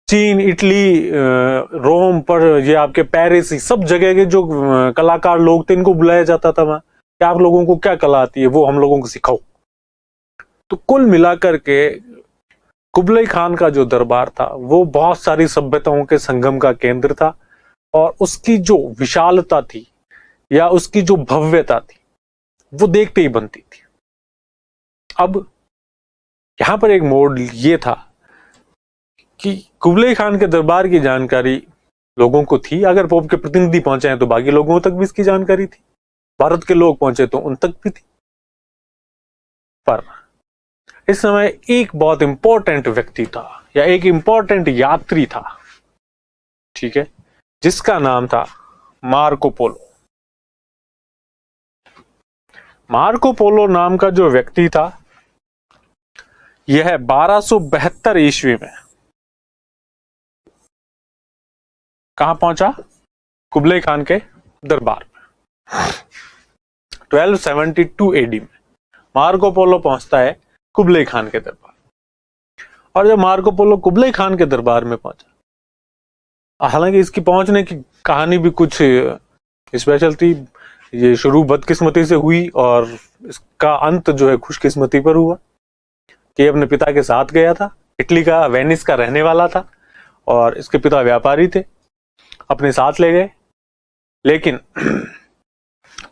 चीन, इटली, रोम पर, ये आपके पेरिस, सब जगह के जो कलाकार लोग थे, इनको बुलाया जाता था वहां कि आप लोगों को क्या कला आती है वो हम लोगों को सिखाओ। तो कुल मिलाकर के कुबलाई खान का जो दरबार था वो बहुत सारी सभ्यताओं के संगम का केंद्र था, और उसकी जो विशालता थी या उसकी जो भव्यता थी वो देखते ही बनती थी। अब यहां पर एक मोड़ ये था कि कुबलाई खान के दरबार की जानकारी लोगों को थी, अगर पोप के प्रतिनिधि पहुंचे हैं तो बाकी लोगों तक भी इसकी जानकारी थी, भारत के लोग पहुंचे तो उन तक भी थी। पर इस समय एक बहुत इंपॉर्टेंट व्यक्ति था, या एक इंपॉर्टेंट यात्री था, ठीक है, जिसका नाम था मार्को पोलो। मार्को पोलो नाम का जो व्यक्ति था, यह 1272 ईस्वी में कहां पहुंचा, कुबलाई खान के दरबार में। 1272 एडी में मार्को पोलो पहुंचता है कुबलाई खान के दरबार। और जब मार्को पोलो कुबलाई खान के दरबार में पहुंचा, हालांकि इसकी पहुंचने की कहानी भी कुछ स्पेशल थी। ये शुरू बदकिस्मती से हुई और इसका अंत जो है खुशकिस्मती पर हुआ कि अपने पिता के साथ गया था, इटली का, वेनिस का रहने वाला था, और इसके पिता व्यापारी थे, अपने साथ ले गए। लेकिन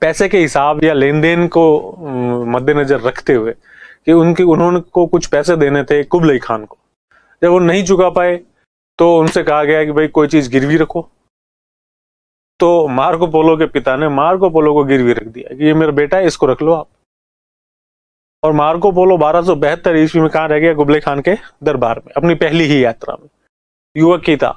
पैसे के हिसाब या लेन देन को मद्देनजर रखते हुए कि उन्होंने को कुछ पैसे देने थे कुबलाई खान को, जब वो नहीं चुका पाए तो उनसे कहा गया कि भाई कोई चीज गिरवी रखो। तो मार्को पोलो के पिता ने मार्को पोलो को गिरवी रख दिया कि ये मेरा बेटा है, इसको रख लो आप। और मार्को पोलो 1272 ईस्वी में कहाँ रह गया? कुबले खान के दरबार में, अपनी पहली ही यात्रा में। युवक ही था,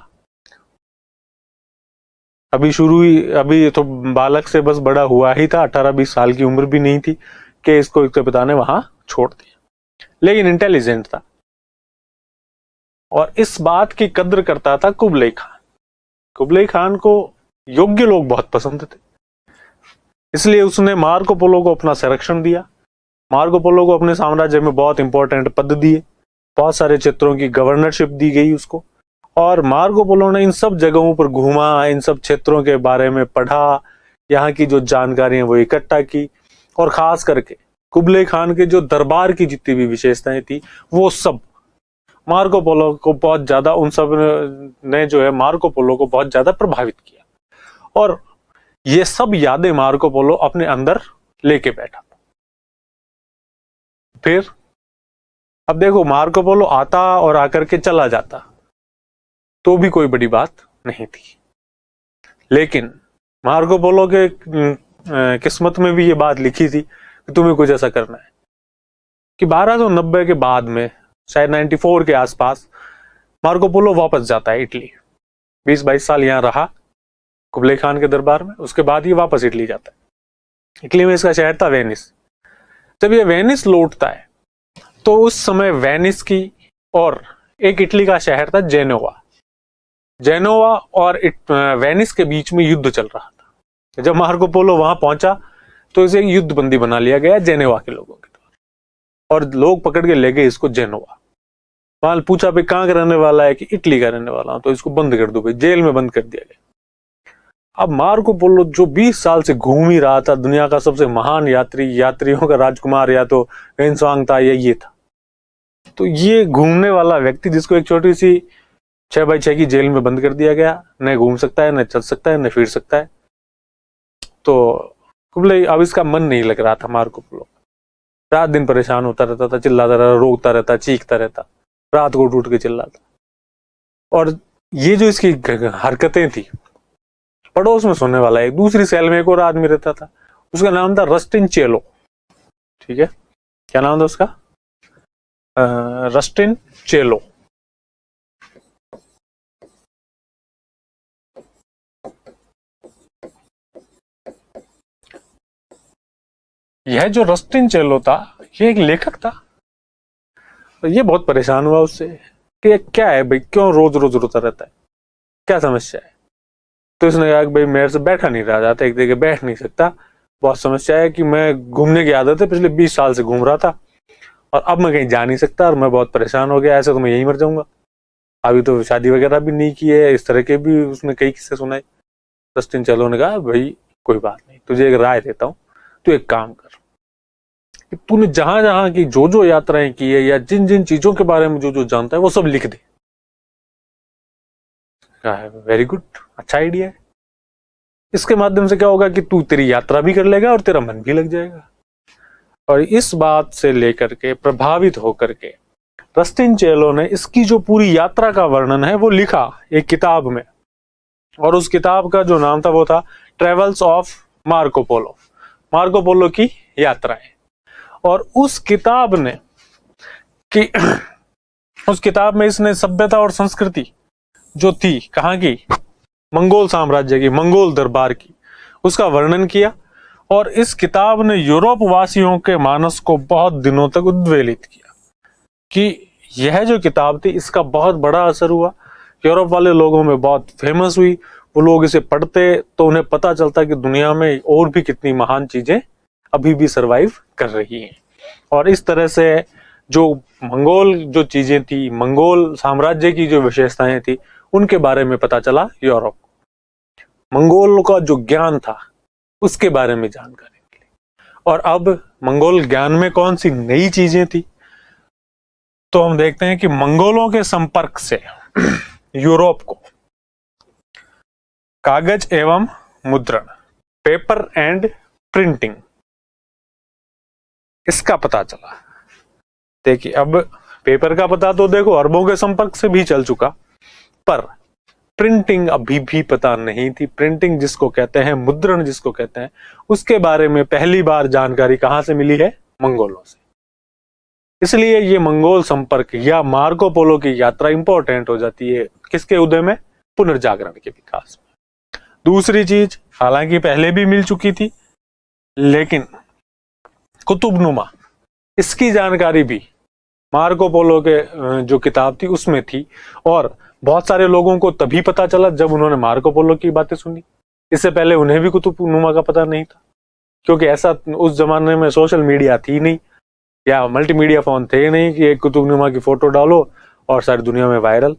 अभी शुरू ही, अभी तो बालक से बस बड़ा हुआ ही था, 18-20 साल की उम्र भी नहीं थी कि इसको इसके पिता ने वहां छोड़ दिया। लेकिन इंटेलिजेंट था और इस बात की कद्र करता था कुबले खान। कुबले खान को योग्य लोग बहुत पसंद थे, इसलिए उसने मार्को पोलो को अपना संरक्षण दिया। मार्को पोलो को अपने साम्राज्य में बहुत इंपॉर्टेंट पद दिए, बहुत सारे क्षेत्रों की गवर्नरशिप दी गई उसको, और मार्को पोलो ने इन सब जगहों पर घूमा, इन सब क्षेत्रों के बारे में पढ़ा, यहाँ की जो जानकारी है वो इकट्ठा की, और खास करके कुबले खान के जो दरबार की जितनी भी विशेषताएं थी वो सब मार्को पोलो को बहुत ज्यादा, उन सब ने जो है मार्को पोलो को बहुत ज्यादा प्रभावित किया, और ये सब यादें मार्को पोलो अपने अंदर लेके बैठा। फिर अब देखो, मार्को पोलो आता और आकर के चला जाता तो भी कोई बड़ी बात नहीं थी, लेकिन मार्को पोलो के किस्मत में भी ये बात लिखी थी कि तुम्हें कुछ ऐसा करना है कि 1290 के बाद में, शायद 94 के आसपास, मार्को पोलो वापस जाता है इटली। 20-22 साल यहां रहा कुबले खान के दरबार में, उसके बाद ये वापस इटली जाता है। इटली में इसका शहर था वेनिस। जब ये वेनिस लौटता है तो उस समय वेनिस की और एक इटली का शहर था जेनोवा। जेनोवा और वेनिस के बीच में युद्ध चल रहा था। जब मार्को पोलो वहां पहुंचा तो इसे युद्ध बंदी बना लिया गया जेनेवा के लोगों के द्वारा, और लोग पकड़ के ले गए इसको जेनोवा। वहां पूछा भाई कहाँ का रहने वाला है, कि इटली का रहने वाला हूं, तो इसको बंद कर दो भाई, जेल में बंद कर दिया गया। अब मार्को पोलो जो 20 साल से घूम ही रहा था, दुनिया का सबसे महान यात्रियों का राजकुमार या तो वेन्सवांग था या ये था, तो ये घूमने वाला व्यक्ति जिसको एक छोटी सी 6x6 की जेल में बंद कर दिया गया, न घूम सकता है, न चल सकता है, न फिर सकता है। तो कुबले, अब इसका मन नहीं लग रहा था मार्को पोलो, रात दिन परेशान होता रहता था, चिल्लाता रहता, रोता रहता, चीखता रहता, रात को उठ के चिल्लाता। और ये जो इसकी हरकतें थी, पड़ोस में सोने वाला एक दूसरी सेल में एक और आदमी रहता था, उसका नाम था रस्टिन चेलो। ठीक है, क्या नाम था उसका? रस्टिन चेलो। यह जो रस्टिन चेलो था, ये एक लेखक था। तो ये बहुत परेशान हुआ उससे कि क्या है भाई, क्यों रोज रोज रोता रहता है, क्या समस्या है? तो इसने कहा कि भाई मेरे से बैठा नहीं रहा जाता, एक जगह बैठ नहीं सकता, बहुत समस्या है कि मैं घूमने की आदत है, पिछले 20 साल से घूम रहा था और अब मैं कहीं जा नहीं सकता और मैं बहुत परेशान हो गया, ऐसे तो मैं यहीं मर जाऊंगा। अभी तो शादी वगैरह भी नहीं की है, इस तरह के भी उसने कई किस्से सुनाए। रस्टिन चेलो ने कहा भाई कोई बात नहीं, तुझे एक राय देता हूँ, तू एक काम कर, तूने जहां जहां की जो जो यात्राएं की है या जिन जिन चीजों के बारे में जो जो जानता है वो सब लिख दे। वेरी गुड, अच्छा आइडिया है। इसके माध्यम से क्या होगा कि तू तेरी यात्रा भी कर लेगा और तेरा मन भी लग जाएगा। और इस बात से लेकर के प्रभावित होकर के रस्टिन चेलो ने इसकी जो पूरी यात्रा का वर्णन है वो लिखा एक किताब में, और उस किताब का जो नाम था वो था travels of Marco Polo, Marco Polo की यात्राएं। और उस किताब में इसने सभ्यता और संस्कृति जो थी कहाँ की, मंगोल साम्राज्य की, मंगोल दरबार की, उसका वर्णन किया। और इस किताब ने यूरोप वासियों के मानस को बहुत दिनों तक उद्वेलित किया कि यह जो किताब थी इसका बहुत बड़ा असर हुआ, यूरोप वाले लोगों में बहुत फेमस हुई। वो लोग इसे पढ़ते तो उन्हें पता चलता कि दुनिया में और भी कितनी महान चीजें अभी भी सरवाइव कर रही हैं। और इस तरह से जो मंगोल जो चीजें थी, मंगोल साम्राज्य की जो विशेषताएं थी, उनके बारे में पता चला यूरोप को। मंगोल का जो ज्ञान था उसके बारे में जानकारी मिली। और अब मंगोल ज्ञान में कौन सी नई चीजें थी, तो हम देखते हैं कि मंगोलों के संपर्क से यूरोप को कागज एवं मुद्रण, पेपर एंड प्रिंटिंग, इसका पता चला। देखिए, अब पेपर का पता तो देखो अरबों के संपर्क से भी चल चुका, पर प्रिंटिंग अभी भी पता नहीं थी। प्रिंटिंग जिसको कहते हैं, मुद्रण जिसको कहते हैं, उसके बारे में पहली बार जानकारी कहां से मिली है? मंगोलों से। इसलिए ये मंगोल संपर्क या मार्को पोलो की यात्रा इंपॉर्टेंट हो जाती है किसके उदय में? पुनर्जागरण के विकास में। दूसरी चीज, हालांकि पहले भी मिल चुकी थी, लेकिन कुतुबनुमा इसकी जानकारी भी मार्को पोलो के जो किताब थी उसमें थी, और बहुत सारे लोगों को तभी पता चला जब उन्होंने मार्को पोलो की बातें सुनी। इससे पहले उन्हें भी कुतुबनुमा का पता नहीं था, क्योंकि ऐसा उस जमाने में सोशल मीडिया थी नहीं या मल्टीमीडिया फोन थे नहीं कि एक कुतुबनुमा की फोटो डालो और सारी दुनिया में वायरल।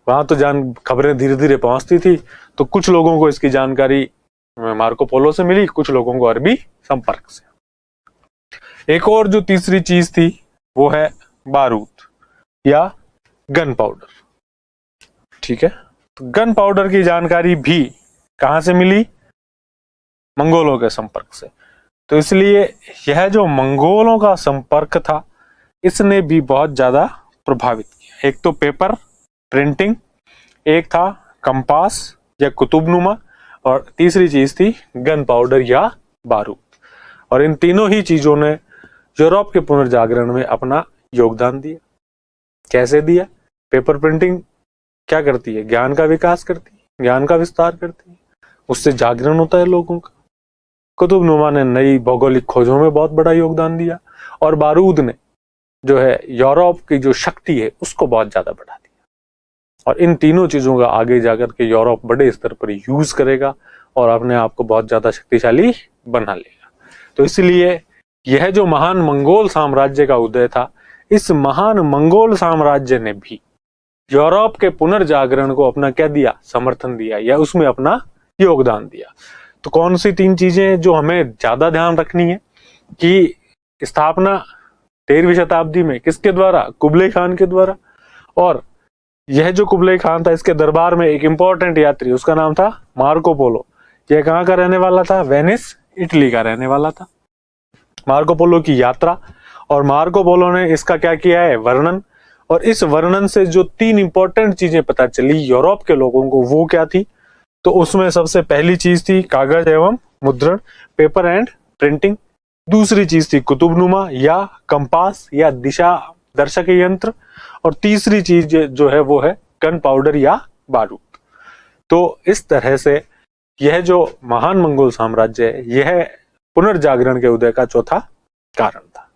वहां तो खबरें धीरे धीरे पहुंचती थी, तो कुछ लोगों को इसकी जानकारी मार्को पोलो से मिली, कुछ लोगों को अरबी संपर्क से। एक और जो तीसरी चीज थी वो है बारूद या गन पाउडर। ठीक है, तो गन पाउडर की जानकारी भी कहां से मिली? मंगोलों के संपर्क से। तो इसलिए यह जो मंगोलों का संपर्क था इसने भी बहुत ज्यादा प्रभावित किया। एक तो पेपर प्रिंटिंग, एक था कंपास या कुतुबनुमा, और तीसरी चीज थी गन पाउडर या बारूद। और इन तीनों ही चीजों ने यूरोप के पुनर्जागरण में अपना योगदान दिया। कैसे दिया? पेपर प्रिंटिंग क्या करती है? ज्ञान का विकास करती है, ज्ञान का विस्तार करती है, उससे जागरण होता है लोगों का। कुतुबनुमा ने नई भौगोलिक खोजों में बहुत बड़ा योगदान दिया, और बारूद ने जो है यूरोप की जो शक्ति है उसको बहुत ज्यादा बढ़ा दिया। और इन तीनों चीजों का आगे जाकर के यूरोप बड़े स्तर पर यूज करेगा और अपने आप को बहुत ज्यादा शक्तिशाली बना लेगा। तो इसलिए यह जो महान मंगोल साम्राज्य का उदय था, इस महान मंगोल साम्राज्य ने भी यूरोप के पुनर्जागरण को अपना क्या दिया? समर्थन दिया, या उसमें अपना योगदान दिया। तो कौन सी तीन चीजें जो हमें ज्यादा ध्यान रखनी है कि स्थापना 13वीं शताब्दी में किसके द्वारा? कुबलई खान के द्वारा। और यह जो कुबलई खान था इसके दरबार में एक इंपॉर्टेंट यात्री, उसका नाम था मार्को पोलो। यह कहाँ का रहने वाला था? वेनिस, इटली का रहने वाला था। मार्को पोलो की यात्रा, और मार्को पोलो ने इसका क्या किया है? वर्णन। और इस वर्णन से जो तीन इंपॉर्टेंट चीजें पता चली यूरोप के लोगों को, वो क्या थी? तो उसमें सबसे पहली चीज थी कागज एवं मुद्रण, पेपर एंड प्रिंटिंग। दूसरी चीज थी कुतुबनुमा या कंपास या दिशा दर्शक यंत्र, और तीसरी चीज जो है वो है गन पाउडर या बारूद। तो इस तरह से यह जो महान मंगोल साम्राज्य है यह पुनर्जागरण के उदय का चौथा कारण था।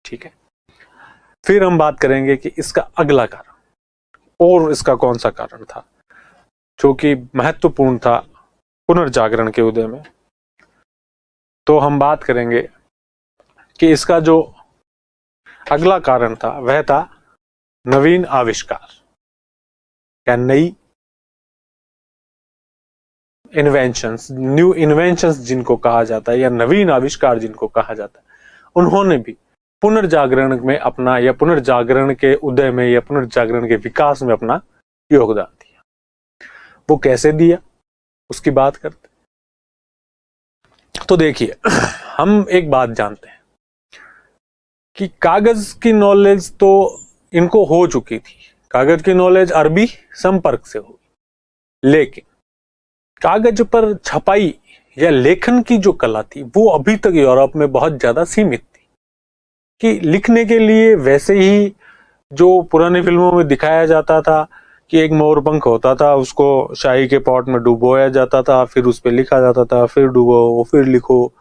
ठीक है, फिर हम बात करेंगे कि इसका अगला कारण, और इसका कौन सा कारण था जो कि महत्वपूर्ण था पुनर्जागरण के उदय में। तो हम बात करेंगे कि इसका जो अगला कारण था वह था नवीन आविष्कार या नई इन्वेंशंस, न्यू इन्वेंशंस जिनको कहा जाता है, या नवीन आविष्कार जिनको कहा जाता है, उन्होंने भी पुनर्जागरण में अपना, या पुनर्जागरण के उदय में या पुनर्जागरण के विकास में अपना योगदान दिया। वो कैसे दिया उसकी बात करते। तो देखिए, हम एक बात जानते हैं कि कागज की नॉलेज तो इनको हो चुकी थी, कागज की नॉलेज अरबी संपर्क से हुई, लेकिन कागज पर छपाई या लेखन की जो कला थी वो अभी तक यूरोप में बहुत ज्यादा सीमित थी। कि लिखने के लिए वैसे ही जो पुरानी फिल्मों में दिखाया जाता था कि एक मोरपंख होता था, उसको शाही के पॉट में डुबोया जाता था, फिर उस पर लिखा जाता था, फिर डुबो फिर लिखो,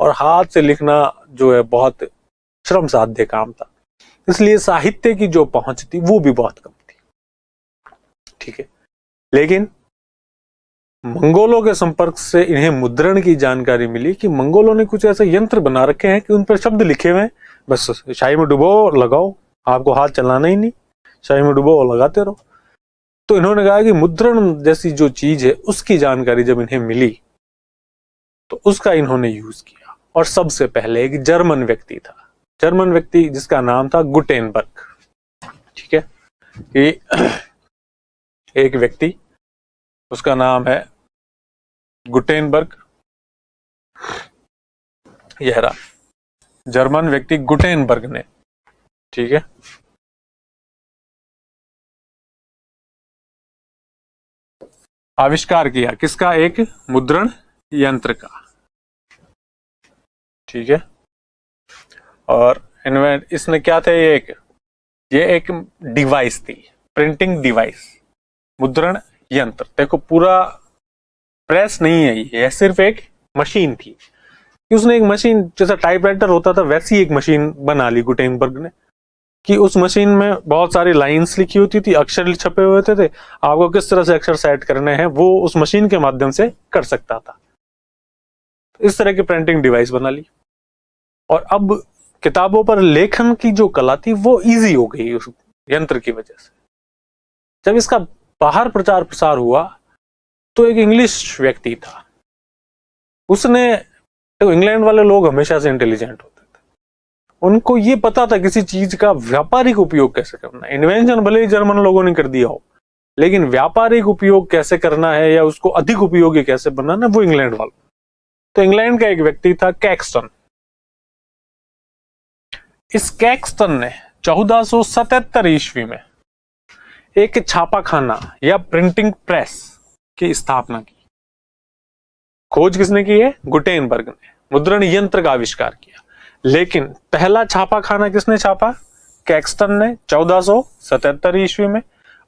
और हाथ से लिखना जो है बहुत श्रम साध्य काम था, इसलिए साहित्य की जो पहुंच थी वो भी बहुत कम थी। ठीक है, लेकिन मंगोलों के संपर्क से इन्हें मुद्रण की जानकारी मिली कि मंगोलों ने कुछ ऐसे यंत्र बना रखे हैं कि उन पर शब्द लिखे हुए हैं, बस शाही में डुबो लगाओ, आपको हाथ चलाना ही नहीं, शाही में डुबो और लगाते रहो। तो इन्होंने कहा कि मुद्रण जैसी जो चीज है उसकी जानकारी जब इन्हें मिली तो उसका इन्होंने यूज किया। और सबसे पहले एक जर्मन व्यक्ति था, जर्मन व्यक्ति जिसका नाम था गुटेनबर्ग। ठीक है, कि एक व्यक्ति उसका नाम है गुटेनबर्ग, यह रहा जर्मन व्यक्ति गुटेनबर्ग ने, ठीक है, आविष्कार किया किसका? एक मुद्रण यंत्र का। ठीक है, और इसने क्या था, ये एक डिवाइस थी, प्रिंटिंग डिवाइस, मुद्रण यंत्र। देखो पूरा प्रेस नहीं है, ये सिर्फ एक मशीन थी। उसने एक मशीन, जैसा टाइपराइटर होता था वैसी एक मशीन बना ली गुटेनबर्ग ने, कि उस मशीन में बहुत सारी लाइंस लिखी होती थी, अक्षर छपे हुए होते थे, आपको किस तरह से अक्षर सेट करने हैं वो उस मशीन के माध्यम से कर सकता था। इस तरह की प्रिंटिंग डिवाइस बना ली, और अब किताबों पर लेखन की जो कला थी वो इजी हो गई उस यंत्र की वजह से। जब इसका बाहर प्रचार प्रसार हुआ तो एक इंग्लिश व्यक्ति था, उसने, तो इंग्लैंड वाले लोग हमेशा से इंटेलिजेंट होते थे, उनको ये पता था किसी चीज का व्यापारिक उपयोग कैसे करना है। इन्वेंशन भले ही जर्मन लोगों ने कर दिया हो, लेकिन व्यापारिक उपयोग कैसे करना है या उसको अधिक उपयोगी कैसे बनाना, वो इंग्लैंड वालों। तो इंग्लैंड का एक व्यक्ति था कैक्सटन। इस कैक्सटन ने 1477 ईस्वी में एक छापाखाना या प्रिंटिंग प्रेस की स्थापना की। खोज किसने की है? गुटेनबर्ग ने मुद्रण यंत्र का आविष्कार किया, लेकिन पहला छापाखाना किसने छापा? कैक्सटन ने 1477 ईस्वी में।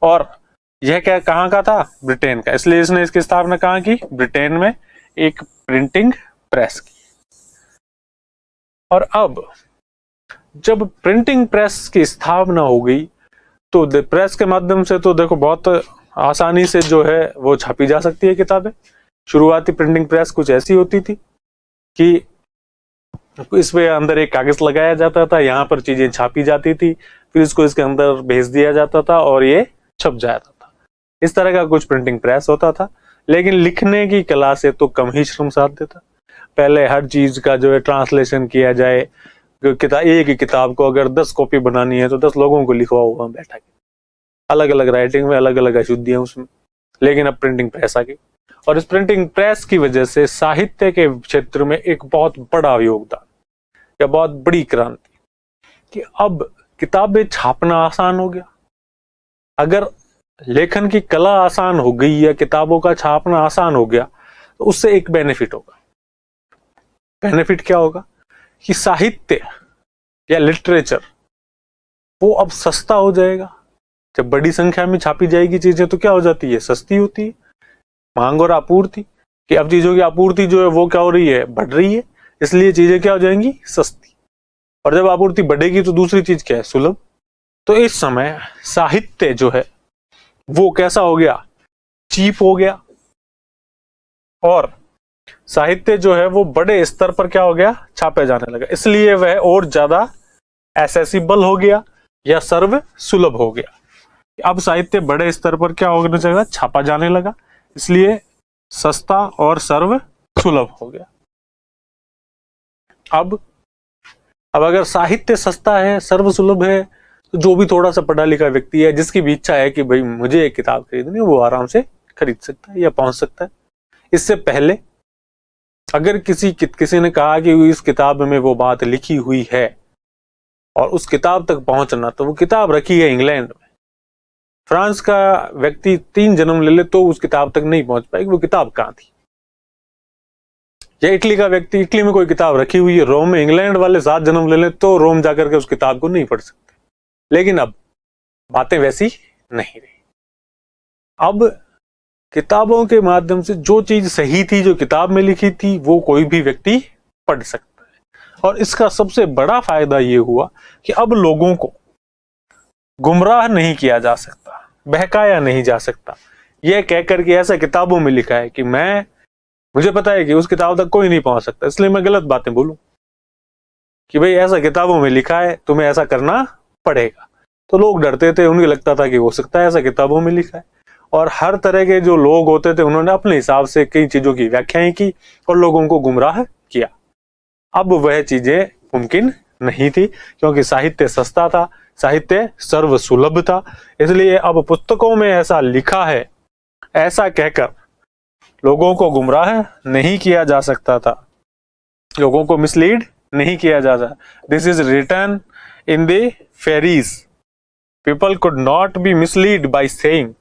और यह क्या, कहां का था? ब्रिटेन का। इसलिए इसने इसकी स्थापना कहां की? ब्रिटेन में एक प्रिंटिंग प्रेस की। और अब जब प्रिंटिंग प्रेस की स्थापना हो गई तो प्रेस के माध्यम से तो देखो बहुत आसानी से जो है वो छापी जा सकती है किताबें। शुरुआती प्रिंटिंग प्रेस कुछ ऐसी होती थी कि इसमें अंदर एक कागज लगाया जाता था, यहाँ पर चीजें छापी जाती थी, फिर इसको इसके अंदर भेज दिया जाता था और ये छप जाता था। इस तरह का कुछ प्रिंटिंग प्रेस होता था। लेकिन लिखने की कला से तो कम ही श्रम साध्य था। पहले हर चीज का जो है ट्रांसलेशन किया जाए, एक ही किताब को अगर 10 कॉपी बनानी है तो 10 लोगों को लिखवा हुआ बैठा के, अलग अलग राइटिंग में अलग अलग अशुद्धियां उसमें। लेकिन अब प्रिंटिंग प्रेस आ गई, और इस प्रिंटिंग प्रेस की वजह से साहित्य के क्षेत्र में एक बहुत बड़ा योगदान या बहुत बड़ी क्रांति, कि अब किताबें छापना आसान हो गया। अगर लेखन की कला आसान हो गई या किताबों का छापना आसान हो गया तो उससे एक बेनिफिट होगा। बेनिफिट क्या होगा? कि साहित्य या लिटरेचर वो अब सस्ता हो जाएगा। जब बड़ी संख्या में छापी जाएगी चीजें तो क्या हो जाती है? सस्ती होती है। मांग और आपूर्ति, कि अब चीजों की आपूर्ति जो है वो क्या हो रही है? बढ़ रही है। इसलिए चीजें क्या हो जाएंगी? सस्ती। और जब आपूर्ति बढ़ेगी तो दूसरी चीज क्या है? सुलभ। तो इस समय साहित्य जो है वो कैसा हो गया? चीप हो गया। और साहित्य जो है वो बड़े स्तर पर क्या हो गया? छापे जाने लगा। इसलिए वह और ज्यादा एसेसिबल हो गया या सर्व सुलभ हो गया। अब साहित्य बड़े स्तर पर क्या होने लगा? छापा जाने लगा, इसलिए सस्ता और सर्व सुलभ हो गया। अब अगर साहित्य सस्ता है, सर्व सुलभ है, तो जो भी थोड़ा सा पढ़ा लिखा व्यक्ति है, जिसकी भी इच्छा है कि भाई मुझे एक किताब खरीदनी है, वो आराम से खरीद सकता है या पहुंच सकता है। इससे पहले अगर किसी ने कहा कि इस किताब में वो बात लिखी हुई है और उस किताब तक पहुंचना, तो वो किताब रखी है इंग्लैंड में, फ्रांस का व्यक्ति 3 जन्म ले ले तो उस किताब तक नहीं पहुंच पाएगी। वो किताब कहां थी? या इटली का व्यक्ति, इटली में कोई किताब रखी हुई है रोम में, इंग्लैंड वाले 7 जन्म ले ले तो रोम जाकर के उस किताब को नहीं पढ़ सकते। लेकिन अब बातें वैसी नहीं रही। अब किताबों के माध्यम से जो चीज सही थी, जो किताब में लिखी थी, वो कोई भी व्यक्ति पढ़ सकता है। और इसका सबसे बड़ा फायदा ये हुआ कि अब लोगों को गुमराह नहीं किया जा सकता, बहकाया नहीं जा सकता। यह कहकर कि ऐसा किताबों में लिखा है कि मुझे पता है कि उस किताब तक कोई नहीं पहुंच सकता, इसलिए मैं गलत बातें बोलूं कि भाई ऐसा किताबों में लिखा है, तुम्हें ऐसा करना पड़ेगा। तो लोग डरते थे, उन्हें लगता था कि हो सकता है ऐसा किताबों में लिखा है। और हर तरह के जो लोग होते थे उन्होंने अपने हिसाब से कई चीजों की व्याख्याएं की और लोगों को गुमराह किया। अब वह चीजें मुमकिन नहीं थी, क्योंकि साहित्य सस्ता था, साहित्य सर्व सुलभ था। इसलिए अब पुस्तकों में ऐसा लिखा है, ऐसा कहकर लोगों को गुमराह नहीं किया जा सकता था, लोगों को मिसलीड नहीं किया जा सकता। This is written in the fairies, people could not be misled by saying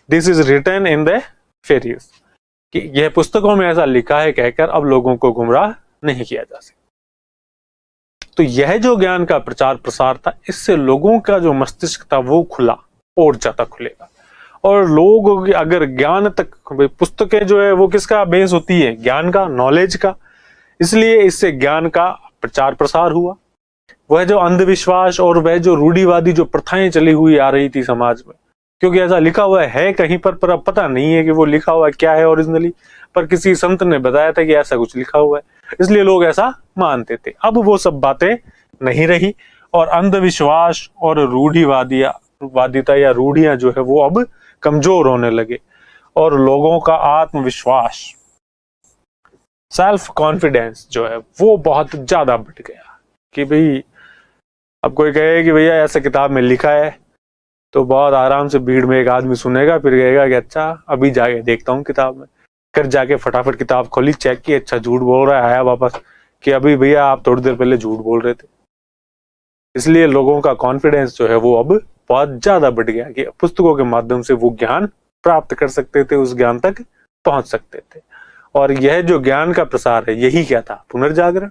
this is written in the fairies, कि यह पुस्तकों में ऐसा लिखा है कहकर अब लोगों को गुमराह नहीं किया जा सकता। तो यह जो ज्ञान का प्रचार प्रसार था, इससे लोगों का जो मस्तिष्क था वो खुला और ज्यादा खुलेगा। और लोग अगर ज्ञान तक, पुस्तकें जो है वो किसका बेस होती है, ज्ञान का, नॉलेज का, इसलिए इससे ज्ञान का प्रचार प्रसार हुआ। वह जो अंधविश्वास और वह जो रूढ़िवादी जो प्रथाएं चली हुई आ रही थी समाज में, क्योंकि ऐसा लिखा हुआ है कहीं पर अब पता नहीं है कि वो लिखा हुआ क्या है ओरिजिनली, पर किसी संत ने बताया था कि ऐसा कुछ लिखा हुआ है, इसलिए लोग ऐसा मानते थे। अब वो सब बातें नहीं रही और अंधविश्वास और रूढ़िवादिता या रूढ़ियां जो है वो अब कमजोर होने लगे और लोगों का आत्मविश्वास, सेल्फ कॉन्फिडेंस जो है वो बहुत ज्यादा बढ़ गया। कि भाई अब कोई कहे कि भैया ऐसा किताब में लिखा है, तो बहुत आराम से भीड़ में एक आदमी सुनेगा, फिर कहेगा कि अच्छा अभी जाके देखता हूँ किताब में। फिर जाके फटाफट किताब खोली, चेक की, अच्छा झूठ बोल रहा है, आया वापस कि अभी भैया आप थोड़ी देर पहले झूठ बोल रहे थे। इसलिए लोगों का कॉन्फिडेंस जो है वो अब बहुत ज्यादा बढ़ गया कि पुस्तकों के माध्यम से वो ज्ञान प्राप्त कर सकते थे, उस ज्ञान तक पहुंच सकते थे। और यह जो ज्ञान का प्रसार है, यही क्या था, पुनर्जागरण।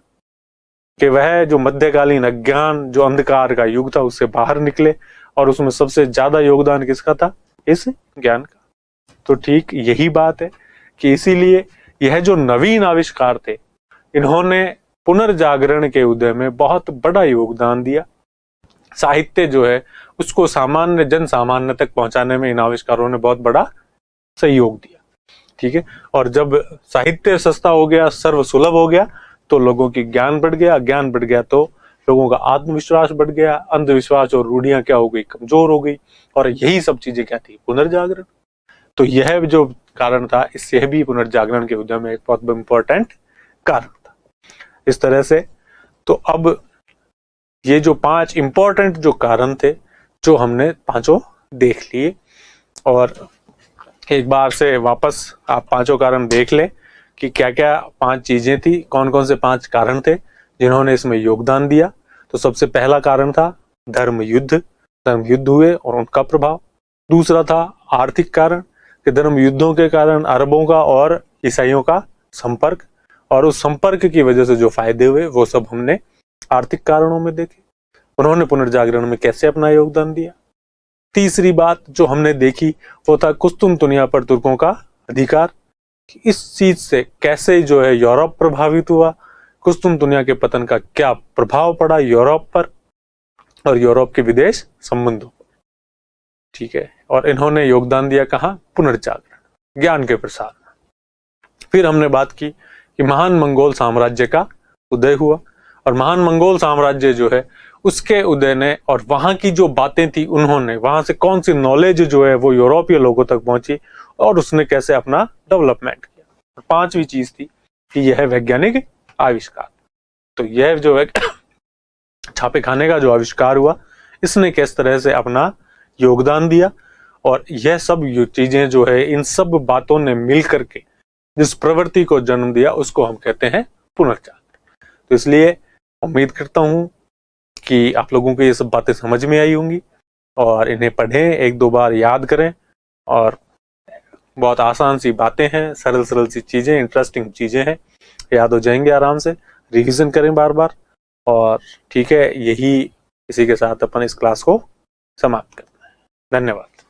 कि वह जो मध्यकालीन अज्ञान, जो अंधकार का युग था, उससे बाहर निकले और उसमें सबसे ज्यादा योगदान किसका था, इस ज्ञान का। तो ठीक यही बात है कि इसीलिए यह जो नवीन आविष्कार थे, इन्होंने पुनर्जागरण के उदय में बहुत बड़ा योगदान दिया। साहित्य जो है उसको सामान्य जन सामान्य तक पहुंचाने में इन आविष्कारों ने बहुत बड़ा सहयोग दिया। ठीक है, और जब साहित्य सस्ता हो गया, सर्वसुलभ हो गया, तो लोगों की ज्ञान बढ़ गया, ज्ञान बढ़ गया तो लोगों का आत्मविश्वास बढ़ गया, अंधविश्वास और रूढ़ियां क्या हो गई, कमजोर हो गई। और यही सब चीजें क्या थी, पुनर्जागरण। तो यह जो कारण था, इससे भी पुनर्जागरण के उदय में एक बहुत इंपॉर्टेंट कारण था। इस तरह से तो अब ये जो 5 इंपॉर्टेंट जो कारण थे, जो हमने पांचों देख लिए, और एक बार से वापस आप पांचों कारण देख ले कि क्या क्या 5 चीजें थी, कौन कौन से 5 कारण थे जिन्होंने इसमें योगदान दिया। तो सबसे पहला कारण था धर्म युद्ध हुए और उनका प्रभाव। दूसरा था आर्थिक कारण, कि धर्म युद्धों के कारण अरबों का और ईसाइयों का संपर्क, और उस संपर्क की वजह से जो फायदे हुए वो सब हमने आर्थिक कारणों में देखे। उन्होंने पुनर्जागरण में कैसे अपना योगदान दिया। तीसरी बात जो हमने देखी वो था कुस्तुनतुनिया पर तुर्कों का अधिकार। इस चीज से कैसे जो है यूरोप प्रभावित हुआ, कुस्तुनतुनिया के पतन का क्या प्रभाव पड़ा यूरोप पर और यूरोप के विदेश संबंधों पर। ठीक है, और इन्होंने योगदान दिया कहाँ, पुनर्जागरण, ज्ञान के प्रसार में। फिर हमने बात की कि महान मंगोल साम्राज्य का उदय हुआ, और महान मंगोल साम्राज्य जो है उसके उदय ने, और वहां की जो बातें थी, उन्होंने वहां से कौन सी नॉलेज जो है वो यूरोपीय लोगों तक पहुंची और उसने कैसे अपना डेवलपमेंट किया। और 5वीं चीज थी कि यह वैज्ञानिक आविष्कार। तो यह जो है छापे खाने का जो आविष्कार हुआ, इसने किस तरह से अपना योगदान दिया। और यह सब चीजें जो है, इन सब बातों ने मिल करके जिस प्रवृत्ति को जन्म दिया, उसको हम कहते हैं पुनर्जागरण। तो इसलिए उम्मीद करता हूं कि आप लोगों को ये सब बातें समझ में आई होंगी, और इन्हें पढ़ें, 1-2 बार याद करें। और बहुत आसान सी बातें हैं, सरल सरल सी चीजें, इंटरेस्टिंग चीजें हैं, याद हो जाएंगे आराम से। रिवीजन करें बार बार। और ठीक है, यही इसी के साथ अपन इस क्लास को समाप्त करते हैं। धन्यवाद।